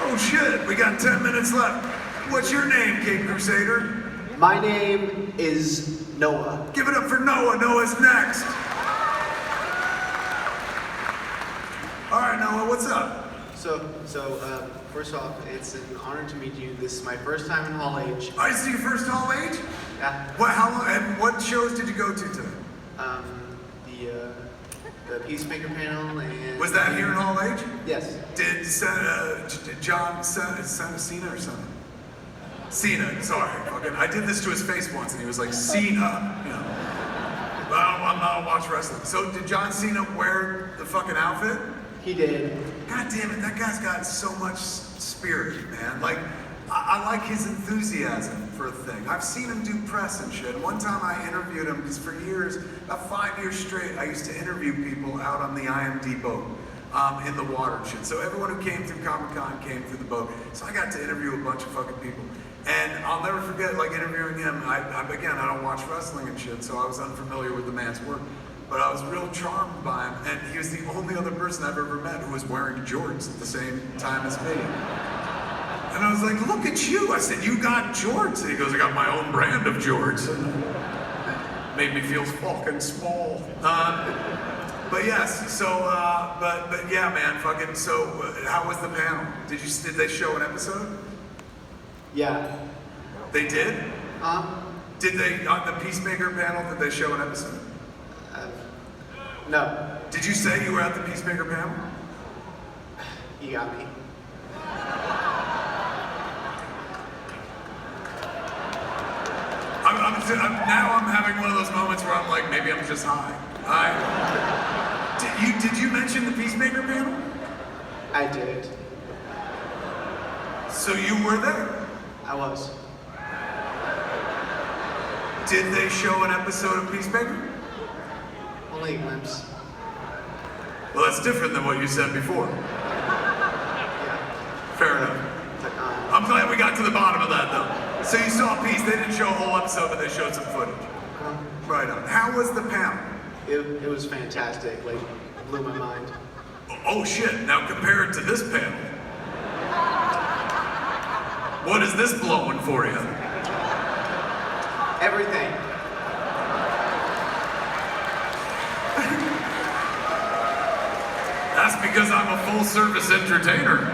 Speaker 2: Oh shit, we got 10 minutes left. What's your name, Cape Crusader?
Speaker 7: My name is Noah.
Speaker 2: Give it up for Noah. Noah's next. All right, Noah, what's up?
Speaker 7: So first off, it's an honor to meet you. This is my first time in Hall H.
Speaker 2: I see your first Hall H?
Speaker 7: Yeah.
Speaker 2: How long, and what shows did you go to today?
Speaker 7: The Peacemaker panel and...
Speaker 2: Was that here in Hall H?
Speaker 7: Yes.
Speaker 2: Did John Cena or something? Cena, sorry. Fucking, I did this to his face once and he was like, Cena, you know. But I don't watch wrestling. So did John Cena wear the fucking outfit?
Speaker 7: He did.
Speaker 2: God damn it, that guy's got so much spirit, man. Like, I like his enthusiasm for a thing. I've seen him do press and shit. One time I interviewed him, because for years, about 5 years straight, I used to interview people out on the IMD boat. In the water and shit. So everyone who came through Comic-Con came through the boat. So I got to interview a bunch of fucking people. And I'll never forget, like, interviewing him. Again, I don't watch wrestling and shit, so I was unfamiliar with the man's work. But I was real charmed by him, and he was the only other person I've ever met who was wearing jorts at the same time as me. And I was like, look at you. I said, you got jorts? And he goes, I got my own brand of jorts. And made me feel fucking small. But yes, so, but yeah, man, fucking, so, how was the panel? Did they show an episode?
Speaker 7: Yeah.
Speaker 2: They did? Did they, on the Peacemaker panel, did they show an episode?
Speaker 7: No,
Speaker 2: Did you say you were at the Peacemaker panel?
Speaker 7: you got me.
Speaker 2: Now I'm having one of those moments where I'm like, maybe I'm just high. Did you mention the Peacemaker panel?
Speaker 7: I did.
Speaker 2: So you were there.
Speaker 7: I was.
Speaker 2: Did they show an episode of Peacemaker?
Speaker 7: Only a glimpse.
Speaker 2: Well, that's different than what you said before.
Speaker 7: Yeah.
Speaker 2: Fair enough.
Speaker 7: It's like,
Speaker 2: I'm glad we got to the bottom of that, though. So you saw Peace. They didn't show a whole episode, but they showed some footage. Right on. How was the panel?
Speaker 7: it was fantastic. Like, blew my mind.
Speaker 2: Oh, shit. Now compare it to this panel. What is this blowing for you?
Speaker 7: Everything.
Speaker 2: That's because I'm a full-service entertainer.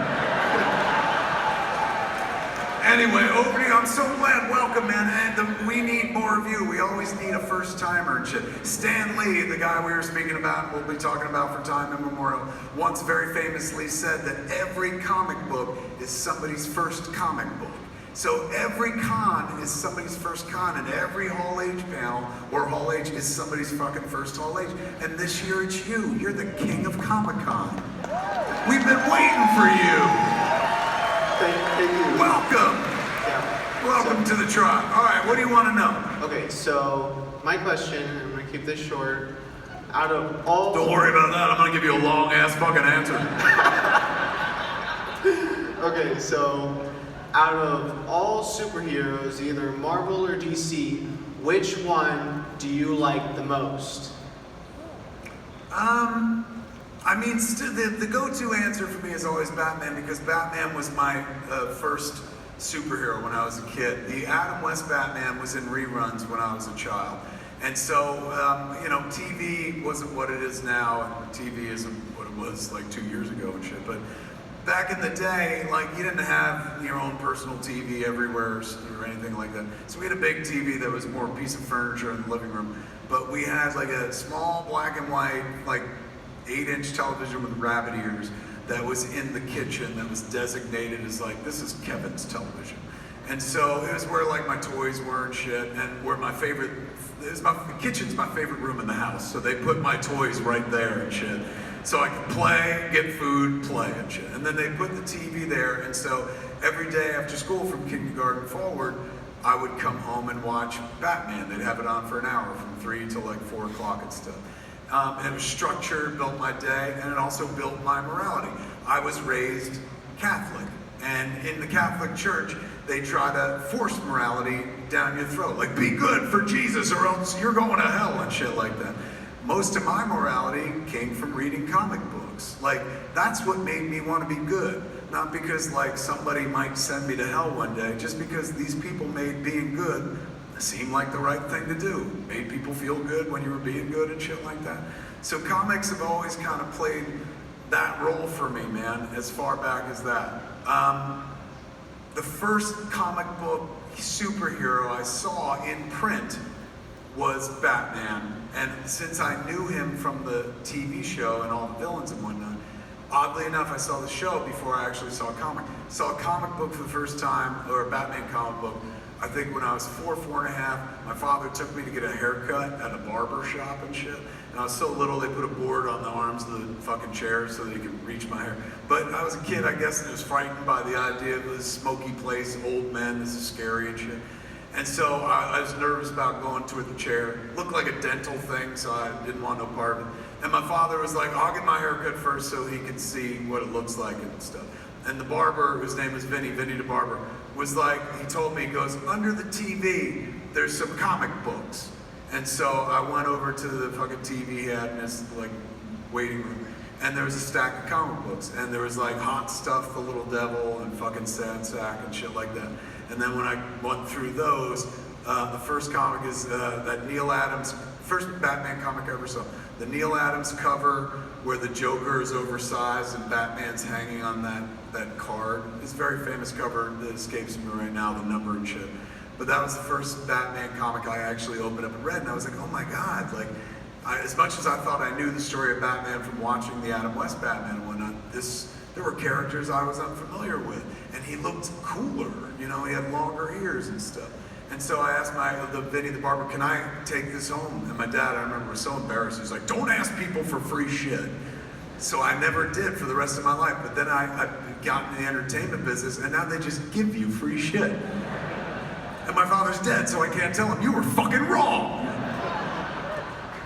Speaker 2: Anyway, over to you. I'm so glad. Welcome, man. And we need more of you. We always need a first-timer and shit. Stan Lee, the guy we were speaking about, we'll be talking about for time immemorial, once very famously said that every comic book is somebody's first comic book. So every con is somebody's first con, and every Hall H panel or Hall H is somebody's fucking first Hall H. And this year it's you. You're the king of Comic-Con. We've been waiting for you.
Speaker 7: Thank you.
Speaker 2: Welcome.
Speaker 7: Yeah.
Speaker 2: Welcome to the tribe. All right, what do you want to know?
Speaker 7: Okay, so my question, I'm gonna keep this short. Out of all...
Speaker 2: Don't worry about that. I'm going to give you a long-ass fucking answer.
Speaker 7: Okay, so out of all superheroes, either Marvel or DC, which one do you like the most?
Speaker 2: I mean, the go-to answer for me is always Batman, because Batman was my first superhero when I was a kid. The Adam West Batman was in reruns when I was a child. And so, you know, TV wasn't what it is now, and TV isn't what it was like 2 years ago and shit. But back in the day, like, you didn't have your own personal TV everywhere or anything like that. So we had a big TV that was more a piece of furniture in the living room. But we had like a small black and white, like 8-inch television with rabbit ears that was in the kitchen that was designated as like, this is Kevin's television. And so it was where like my toys were and shit, and where my favorite, the kitchen's my favorite room in the house. So they put my toys right there and shit. So I could play, get food, play and shit. And then they put the TV there, and so every day after school from kindergarten forward, I would come home and watch Batman. They'd have it on for an hour from 3 till like 4 o'clock and stuff. And it was structured, built my day, and it also built my morality. I was raised Catholic, and in the Catholic Church, they try to force morality down your throat. Like, be good for Jesus or else you're going to hell and shit like that. Most of my morality came from reading comic books. Like, that's what made me want to be good. Not because, like, somebody might send me to hell one day, just because these people made being good seem like the right thing to do. Made people feel good when you were being good and shit like that. So comics have always kind of played that role for me, man, as far back as that. The first comic book superhero I saw in print was Batman. And since I knew him from the TV show and all the villains and whatnot, oddly enough, I saw the show before I actually saw a comic. Saw a comic book for the first time, or a Batman comic book, I think when I was 4 and a half. My father took me to get a haircut at a barber shop and shit. And I was so little, they put a board on the arms of the fucking chair so that you could reach my hair. But I was a kid, I guess, and was frightened by the idea of this smoky place, old men, this is scary and shit. And so I was nervous about going to the chair. Looked like a dental thing, so I didn't want no part of it. And my father was like, I'll get my haircut first so he can see what it looks like and stuff. And the barber, whose name was Vinny the barber, was like, he told me, he goes, under the TV, there's some comic books. And so I went over to the fucking TV he had in his like waiting room, and there was a stack of comic books, and there was like Hot Stuff, The Little Devil, and fucking Sad Sack and shit like that. And then when I went through those, the first comic is that Neil Adams, first Batman comic I ever saw. The Neil Adams cover where the Joker is oversized and Batman's hanging on that card. It's a very famous cover that escapes me right now, the number and shit. but that was the first Batman comic I actually opened up and read, and I was like, oh my god, like, as much as I thought I knew the story of Batman from watching the Adam West Batman and whatnot, there were characters I was unfamiliar with, and he looked cooler, you know, he had longer ears and stuff. And so I asked Vinny the barber, can I take this home? And my dad, I remember, was so embarrassed. He's like, don't ask people for free shit. So I never did for the rest of my life. But then I got in the entertainment business, and now they just give you free shit. And my father's dead, so I can't tell him, you were fucking wrong.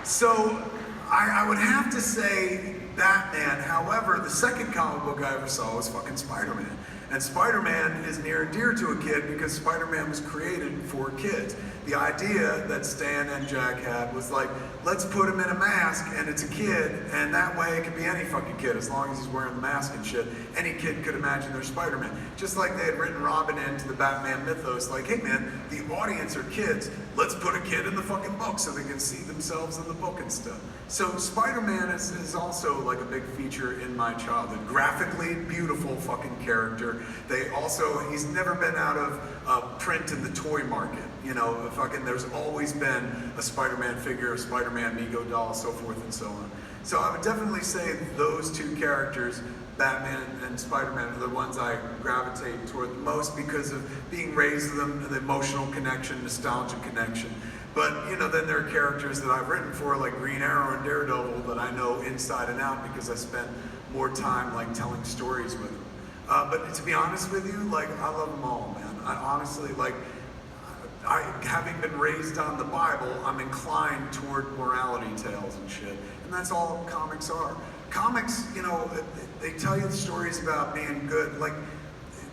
Speaker 2: So I would have to say Batman. However, the second comic book I ever saw was fucking Spider-Man. And Spider-Man is near and dear to a kid because Spider-Man was created for kids. The idea that Stan and Jack had was like, let's put him in a mask and it's a kid, and that way it could be any fucking kid as long as he's wearing the mask and shit. Any kid could imagine they're Spider-Man. Just like they had written Robin into the Batman mythos, like, hey man, the audience are kids. Let's put a kid in the fucking book so they can see themselves in the book and stuff. So Spider-Man is also like a big feature in my childhood. Graphically beautiful fucking character. He's never been out of print in the toy market. You know, there's always been a Spider-Man figure, a Spider-Man Mego doll, so forth and so on. So I would definitely say those two characters, Batman and Spider-Man, are the ones I gravitate toward the most because of being raised with them, the emotional connection, nostalgic connection. But, you know, then there are characters that I've written for, like Green Arrow and Daredevil, that I know inside and out because I spent more time, like, telling stories with them. But to be honest with you, like, I love them all, man. I honestly, like, having been raised on the Bible, I'm inclined toward morality tales and shit. And that's all comics are. Comics, you know, they tell you stories about being good, like,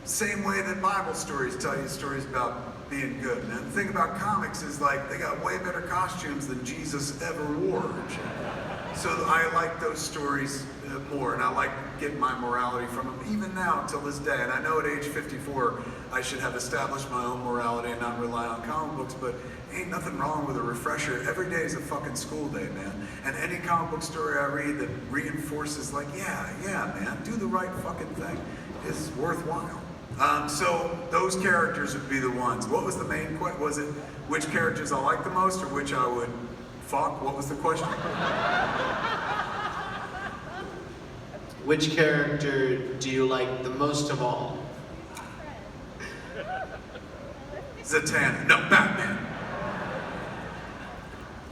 Speaker 2: same way that Bible stories tell you stories about being good. And the thing about comics is, like, they got way better costumes than Jesus ever wore and shit. So I like those stories more, and I like getting my morality from them, even now, till this day. And I know at age 54, I should have established my own morality and not rely on comic books, but ain't nothing wrong with a refresher. Every day is a fucking school day, man. And any comic book story I read that reinforces, like, yeah, man, do the right fucking thing is worthwhile. So those characters would be the ones. What was the main question? Was it which characters I like the most, or which I would fuck? What was the question?
Speaker 7: Which character do you like the most of all?
Speaker 2: Zatanna. No, Batman.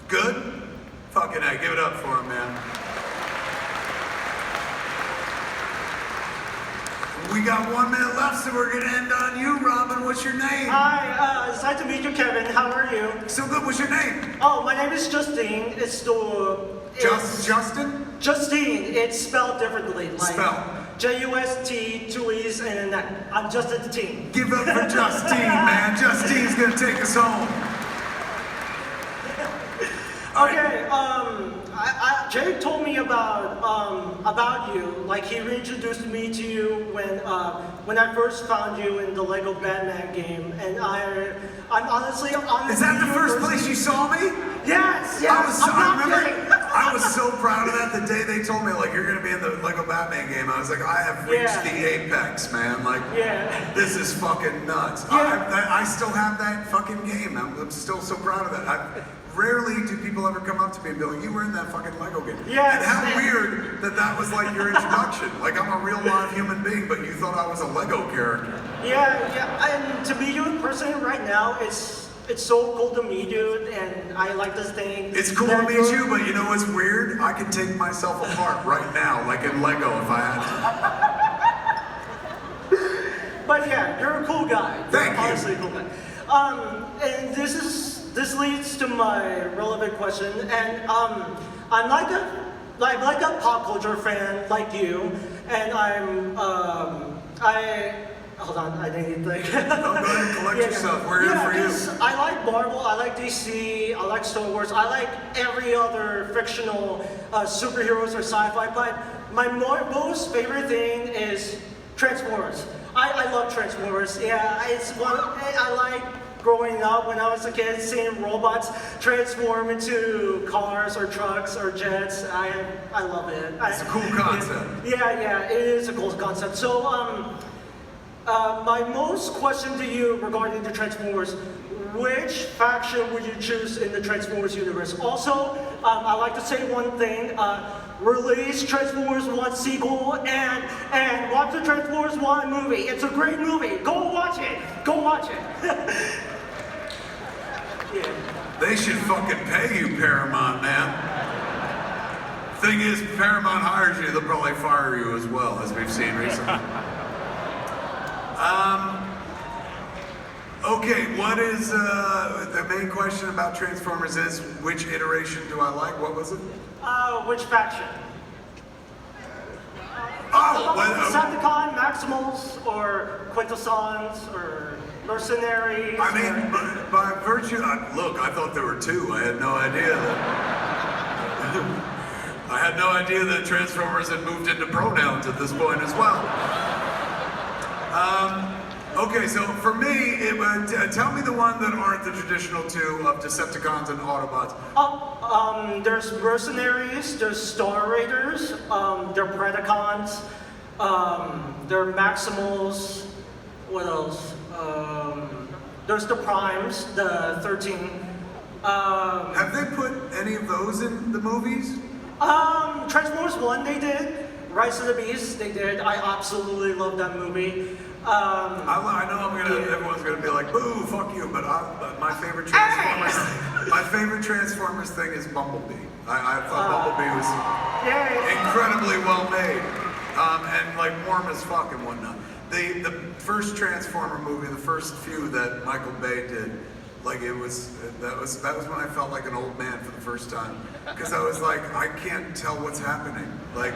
Speaker 2: Good? Fucking A. Give it up for him, man. We got 1 minute left, so we're gonna end on you, Robin. What's your name?
Speaker 8: Hi, it's nice to meet you, Kevin. How are you?
Speaker 2: So good. What's your name?
Speaker 8: Oh, my name is Justine.
Speaker 2: Justin?
Speaker 8: Justine. It's spelled differently. Like
Speaker 2: Spell.
Speaker 8: J-U-S-T, 2 E's, and an N. I'm Justin the Teen.
Speaker 2: Give up for Justine, man. Justine's gonna take us home.
Speaker 8: Okay, Jay told me about you. Like, he reintroduced me to you when I first found you in the Lego Batman game, and I'm honestly.
Speaker 2: Is that the first place you saw me?
Speaker 8: Yes.
Speaker 2: I was so proud of that the day they told me, like, you're gonna be in the Lego Batman game. I was like, I have reached the apex, man. Like, this is fucking nuts.
Speaker 8: Yeah.
Speaker 2: I still have that fucking game. I'm still so proud of that. Rarely do people ever come up to me and be like, you were in that fucking Lego game.
Speaker 8: Yes.
Speaker 2: And how weird that was like your introduction. Like, I'm a real live human being, but you thought I was a Lego character.
Speaker 8: Yeah, and to meet you in person right now, it's so cool to meet you, and I like this thing.
Speaker 2: It's cool to meet you, but you know what's weird? I could take myself apart right now, like in Lego if I had to.
Speaker 8: But yeah, you're a cool guy.
Speaker 2: Thank you.
Speaker 8: Honestly, a cool guy. And this leads to my relevant question, and I'm like a pop culture fan like you, and hold on, I need to think.
Speaker 2: No, go ahead and collect yourself. We're here for you.
Speaker 8: I like Marvel, I like DC, I like Star Wars, I like every other fictional superheroes or sci-fi, but my most favorite thing is Transformers. I love Transformers. Yeah, it's one I like. Growing up, when I was a kid, seeing robots transform into cars or trucks or jets, I love it.
Speaker 2: It's a cool concept.
Speaker 8: Yeah, it is a cool concept. So, my most question to you regarding the Transformers, which faction would you choose in the Transformers universe? Also, I'd like to say one thing. Release Transformers 1 sequel and watch the Transformers 1 movie. It's a great movie. Go watch it. Go watch it. Yeah.
Speaker 2: They should fucking pay you, Paramount, man. Thing is, Paramount hires you, they'll probably fire you as well, as we've seen recently. Okay, what is the main question about Transformers is which iteration do I like? What was it?
Speaker 8: Which faction? Decepticon, Maximals, or Quintessons, or Mercenaries?
Speaker 2: I mean, by virtue, look, I thought there were two. I had no idea that Transformers had moved into pronouns at this point as well. Okay, so for me, tell me the one that aren't the traditional two of Decepticons and Autobots.
Speaker 8: There's Mercenaries, there's Star Raiders, they're Predacons, they're Maximals, what else? There's the Primes, the 13.
Speaker 2: Have they put any of those in the movies?
Speaker 8: Transformers 1 they did, Rise of the Beast they did, I absolutely love that movie.
Speaker 2: I know everyone's gonna be like, boo, fuck you, but my favorite Transformers thing is Bumblebee. I thought Bumblebee was incredibly well made, and like warm as fuck and whatnot. The first Transformer movie, the first few that Michael Bay did, like that was when I felt like an old man for the first time, because I was like, I can't tell what's happening. Like,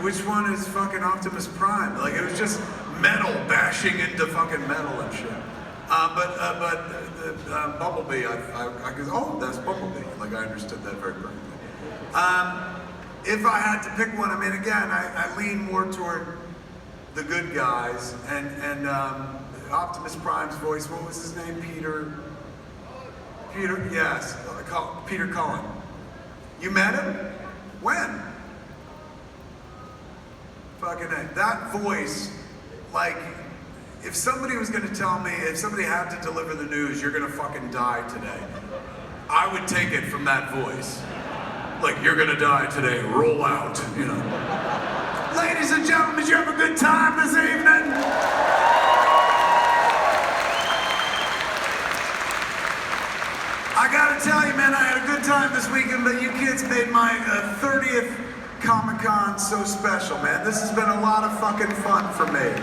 Speaker 2: which one is fucking Optimus Prime? Like, it was just metal bashing into fucking metal and shit. But Bumblebee, I goes, oh, that's Bumblebee. Like, I understood that very perfectly. If I had to pick one, I mean, again, I lean more toward the good guys, and Optimus Prime's voice, what was his name? Peter, yes, Peter Cullen. You met him? When? Fucking that voice, like, if somebody was gonna tell me, if somebody had to deliver the news, you're gonna fucking die today, I would take it from that voice. Like, you're gonna die today, roll out, you know. Ladies and gentlemen, did you have a good time this evening? I gotta tell you, man, I had a good time this weekend, but you kids made my 30th Comic-Con so special, man. This has been a lot of fucking fun for me.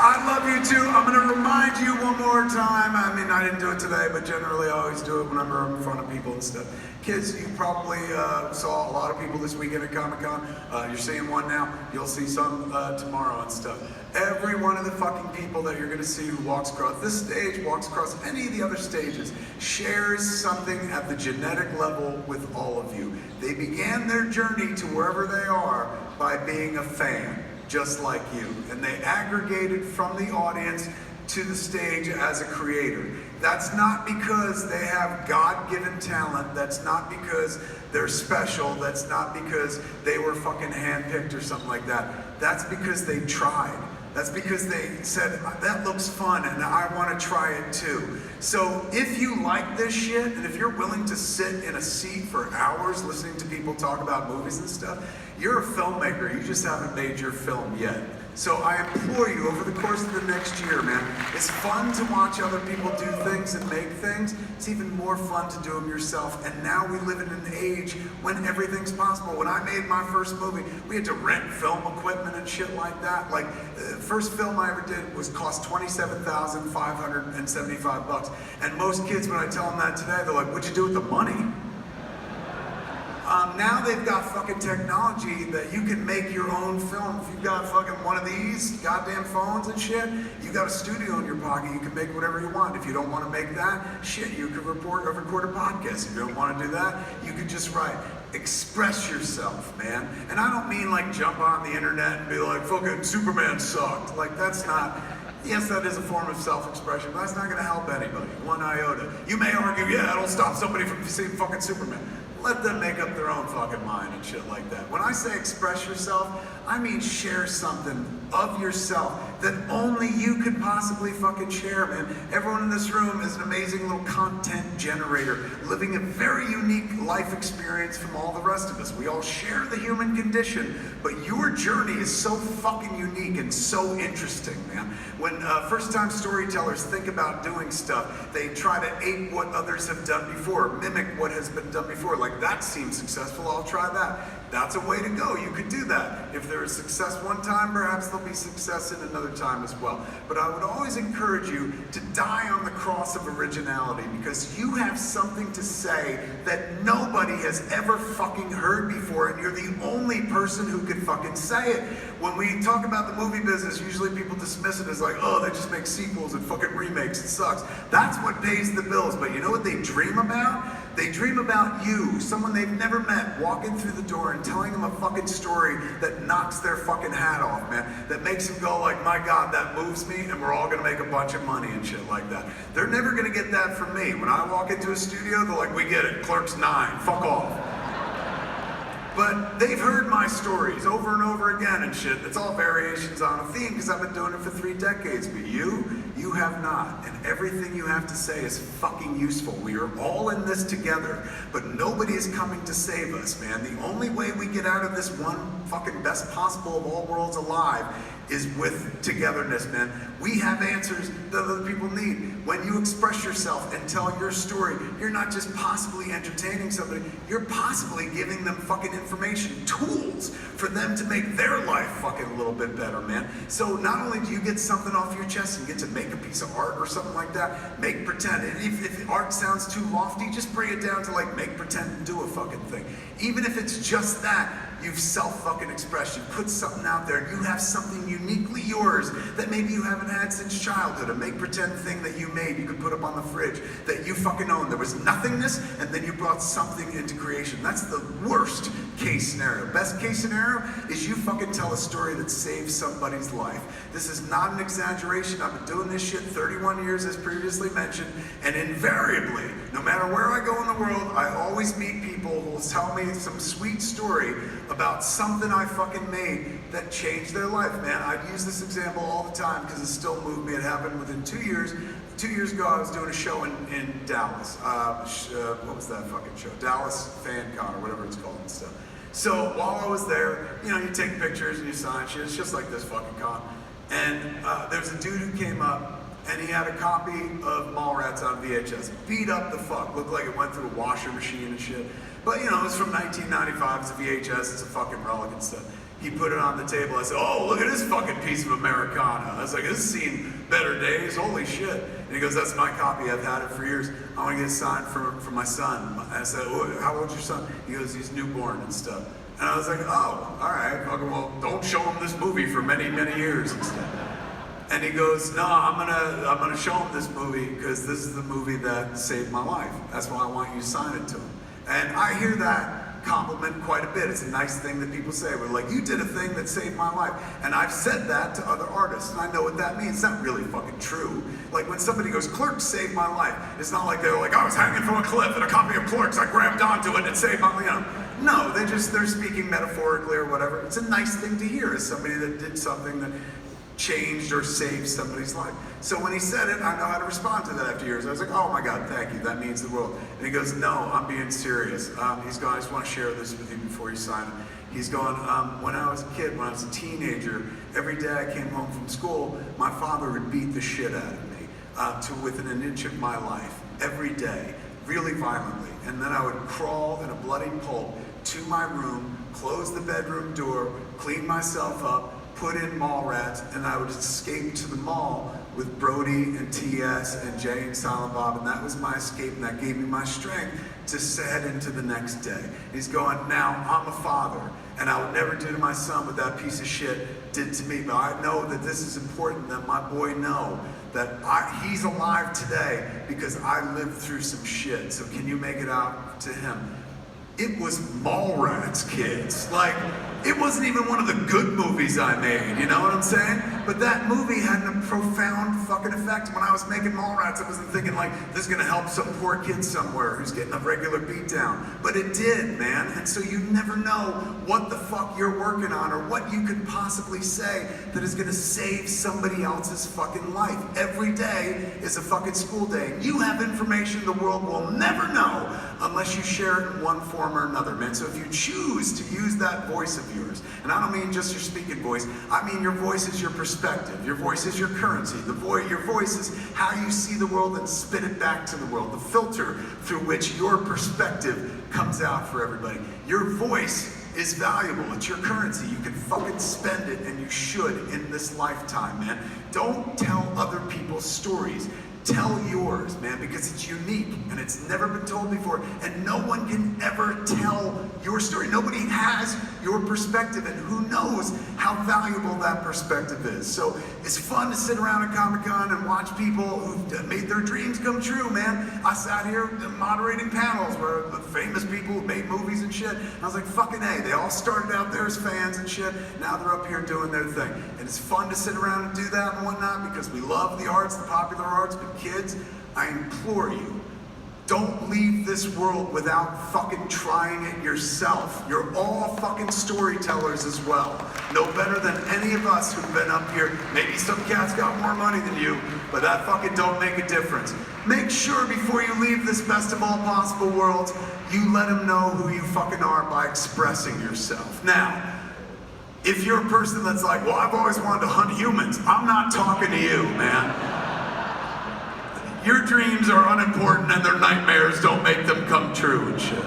Speaker 2: I love you too. I'm gonna remind you one more time. I mean, I didn't do it today, but generally I always do it whenever I'm in front of people and stuff. Kids, you probably saw a lot of people this weekend at Comic-Con. You're seeing one now. You'll see some tomorrow and stuff. Every one of the fucking people that you're gonna see who walks across this stage, walks across any of the other stages, shares something at the genetic level with all of you. They began their journey to wherever they are by being a fan, just like you. And they aggregated from the audience to the stage as a creator. That's not because they have God-given talent. That's not because they're special. That's not because they were fucking handpicked or something like that. That's because they tried. That's because they said, that looks fun and I want to try it too. So if you like this shit, and if you're willing to sit in a seat for hours listening to people talk about movies and stuff, you're a filmmaker. You just haven't made your film yet. So I implore you, over the course of the next year, man, it's fun to watch other people do things and make things. It's even more fun to do them yourself. And now we live in an age when everything's possible. When I made my first movie, we had to rent film equipment and shit like that. Like, the first film I ever did cost $27,575. And most kids, when I tell them that today, they're like, what'd you do with the money? Now they've got fucking technology that you can make your own film. If you've got fucking one of these goddamn phones and shit, you got a studio in your pocket, you can make whatever you want. If you don't want to make that, shit, you could record a podcast. If you don't want to do that, you could just write. Express yourself, man. And I don't mean like jump on the internet and be like, fucking Superman sucked. Like, that's not... Yes, that is a form of self-expression, but that's not going to help anybody, one iota. You may argue, yeah, it'll stop somebody from seeing fucking Superman. Let them make up their own fucking mind and shit like that. When I say express yourself, I mean share something of yourself that only you could possibly fucking share, man. Everyone in this room is an amazing little content generator, living a very unique life experience from all the rest of us. We all share the human condition, but your journey is so fucking unique and so interesting, man. When first-time storytellers think about doing stuff, they try to ape what others have done before, mimic what has been done before. Like, that seems successful, I'll try that. That's a way to go. You could do that. If there is success one time, perhaps there'll be success in another time as well. But I would always encourage you to die on the cross of originality, because you have something to say that nobody has ever fucking heard before, and you're the only person who could fucking say it. When we talk about the movie business, usually people dismiss it as like, oh, they just make sequels and fucking remakes, it sucks. That's what pays the bills. But you know what they dream about? They dream about you, someone they've never met, walking through the door and telling them a fucking story that knocks their fucking hat off, man. That makes them go like, my God, that moves me, and we're all gonna make a bunch of money and shit like that. They're never gonna get that from me. When I walk into a studio, they're like, we get it, Clerks 9, fuck off. But they've heard my stories over and over again and shit. It's all variations on a theme, because I've been doing it for 3 decades. But you have not. And everything you have to say is fucking useful. We are all in this together, but nobody is coming to save us, man. The only way we get out of this one fucking best possible of all worlds alive is with togetherness, man. We have answers that other people need. When you express yourself and tell your story, you're not just possibly entertaining somebody, you're possibly giving them fucking information, tools for them to make their life fucking a little bit better, man. So not only do you get something off your chest and get to make a piece of art or something like that, make pretend. And if art sounds too lofty, just bring it down to like make pretend and do a fucking thing. Even if it's just that, you've self-fucking expressed, you put something out there, and you have something uniquely yours that maybe you haven't had since childhood, a make-pretend thing that you made, you could put up on the fridge, that you fucking own. There was nothingness, and then you brought something into creation. That's the worst case scenario. Best case scenario is you fucking tell a story that saves somebody's life. This is not an exaggeration. I've been doing this shit 31 years, as previously mentioned, and invariably, no matter where I go in the world, I always meet people who will tell me some sweet story about something I fucking made that changed their life, man. I use this example all the time because it still moved me. It happened within 2 years. 2 years ago, I was doing a show in Dallas. What was that fucking show? Dallas Fan Con or whatever it's called and stuff. So while I was there, you know, you take pictures and you sign shit. It's just like this fucking con. And there's a dude who came up and he had a copy of Mallrats on VHS. Beat up the fuck. Looked like it went through a washer machine and shit. But you know, it was from 1995. It's a VHS. It's a fucking relic and stuff. He put it on the table. I said, oh, look at this fucking piece of Americana. I was like, this has seen better days. Holy shit. And he goes, that's my copy. I've had it for years. I want to get it signed for my son. And I said, oh, how old's your son? He goes, he's newborn and stuff. And I was like, oh, all right. Fucking, well, don't show him this movie for many, many years and stuff. And he goes, no, I'm gonna show him this movie because this is the movie that saved my life. That's why I want you to sign it to him. And I hear that compliment quite a bit. It's a nice thing that people say. We're like, you did a thing that saved my life. And I've said that to other artists, and I know what that means. It's not really fucking true. Like when somebody goes, Clerks saved my life, it's not like they're like, I was hanging from a cliff and a copy of Clerks, I grabbed onto it and it saved my, you know. No, they're speaking metaphorically or whatever. It's a nice thing to hear as somebody that did something that changed or saved somebody's life. So when he said it, I know how to respond to that after years. I was like, oh my God, thank you, that means the world. And he goes, no, I'm being serious. He's going, I just want to share this with you before you sign it. He's going, when I was a kid, when I was a teenager, every day I came home from school, my father would beat the shit out of me to within an inch of my life, every day, really violently. And then I would crawl in a bloody pulp to my room, close the bedroom door, clean myself up, put in Mallrats, and I would escape to the mall with Brody and TS and Jay and Silent Bob, and that was my escape, and that gave me my strength to head into the next day. He's going, now I'm a father, and I would never do to my son what that piece of shit did to me, but I know that this is important, that my boy know that he's alive today because I lived through some shit, so can you make it out to him? it was Mallrats, kids. Like, it wasn't even one of the good movies I made, you know what I'm saying? But that movie had a profound fucking effect. When I was making Mallrats, I wasn't thinking like, this is gonna help some poor kid somewhere who's getting a regular beatdown. But it did, man. And so you never know what the fuck you're working on or what you could possibly say that is gonna save somebody else's fucking life. Every day is a fucking school day. You have information the world will never know unless you share it in one form or another, man. So if you choose to use that voice of yours, and I don't mean just your speaking voice, I mean your voice is your perspective, your voice is your currency, your voice is how you see the world and spit it back to the world, the filter through which your perspective comes out for everybody. Your voice is valuable, it's your currency, you can fucking spend it, and you should in this lifetime, man. Don't tell other people's stories. Tell yours, man, because it's unique and it's never been told before, and no one can ever tell your story. Nobody has your perspective, and who knows how valuable that perspective is. So it's fun to sit around at Comic-Con and watch people who've made their dreams come true, man. I sat here moderating panels where the famous people who made movies and shit. And I was like, fucking A, they all started out there as fans and shit. Now they're up here doing their thing. And it's fun to sit around and do that and whatnot because we love the arts, the popular arts, but kids, I implore you, don't leave this world without fucking trying it yourself. You're all fucking storytellers as well. No better than any of us who've been up here. Maybe some cats got more money than you, but that fucking don't make a difference. Make sure before you leave this best of all possible worlds, you let them know who you fucking are by expressing yourself. Now, if you're a person that's like, well, I've always wanted to hunt humans, I'm not talking to you, man. Your dreams are unimportant and their nightmares don't make them come true and shit.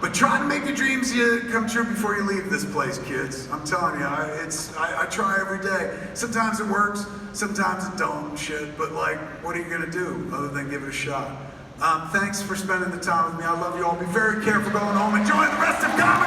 Speaker 2: But try to make your dreams come true before you leave this place, kids. I'm telling you, I try every day. Sometimes it works, sometimes it don't and shit, but like, what are you gonna do other than give it a shot? Thanks for spending the time with me. I love you all. Be very careful going home. Enjoy the rest of Comic-Con!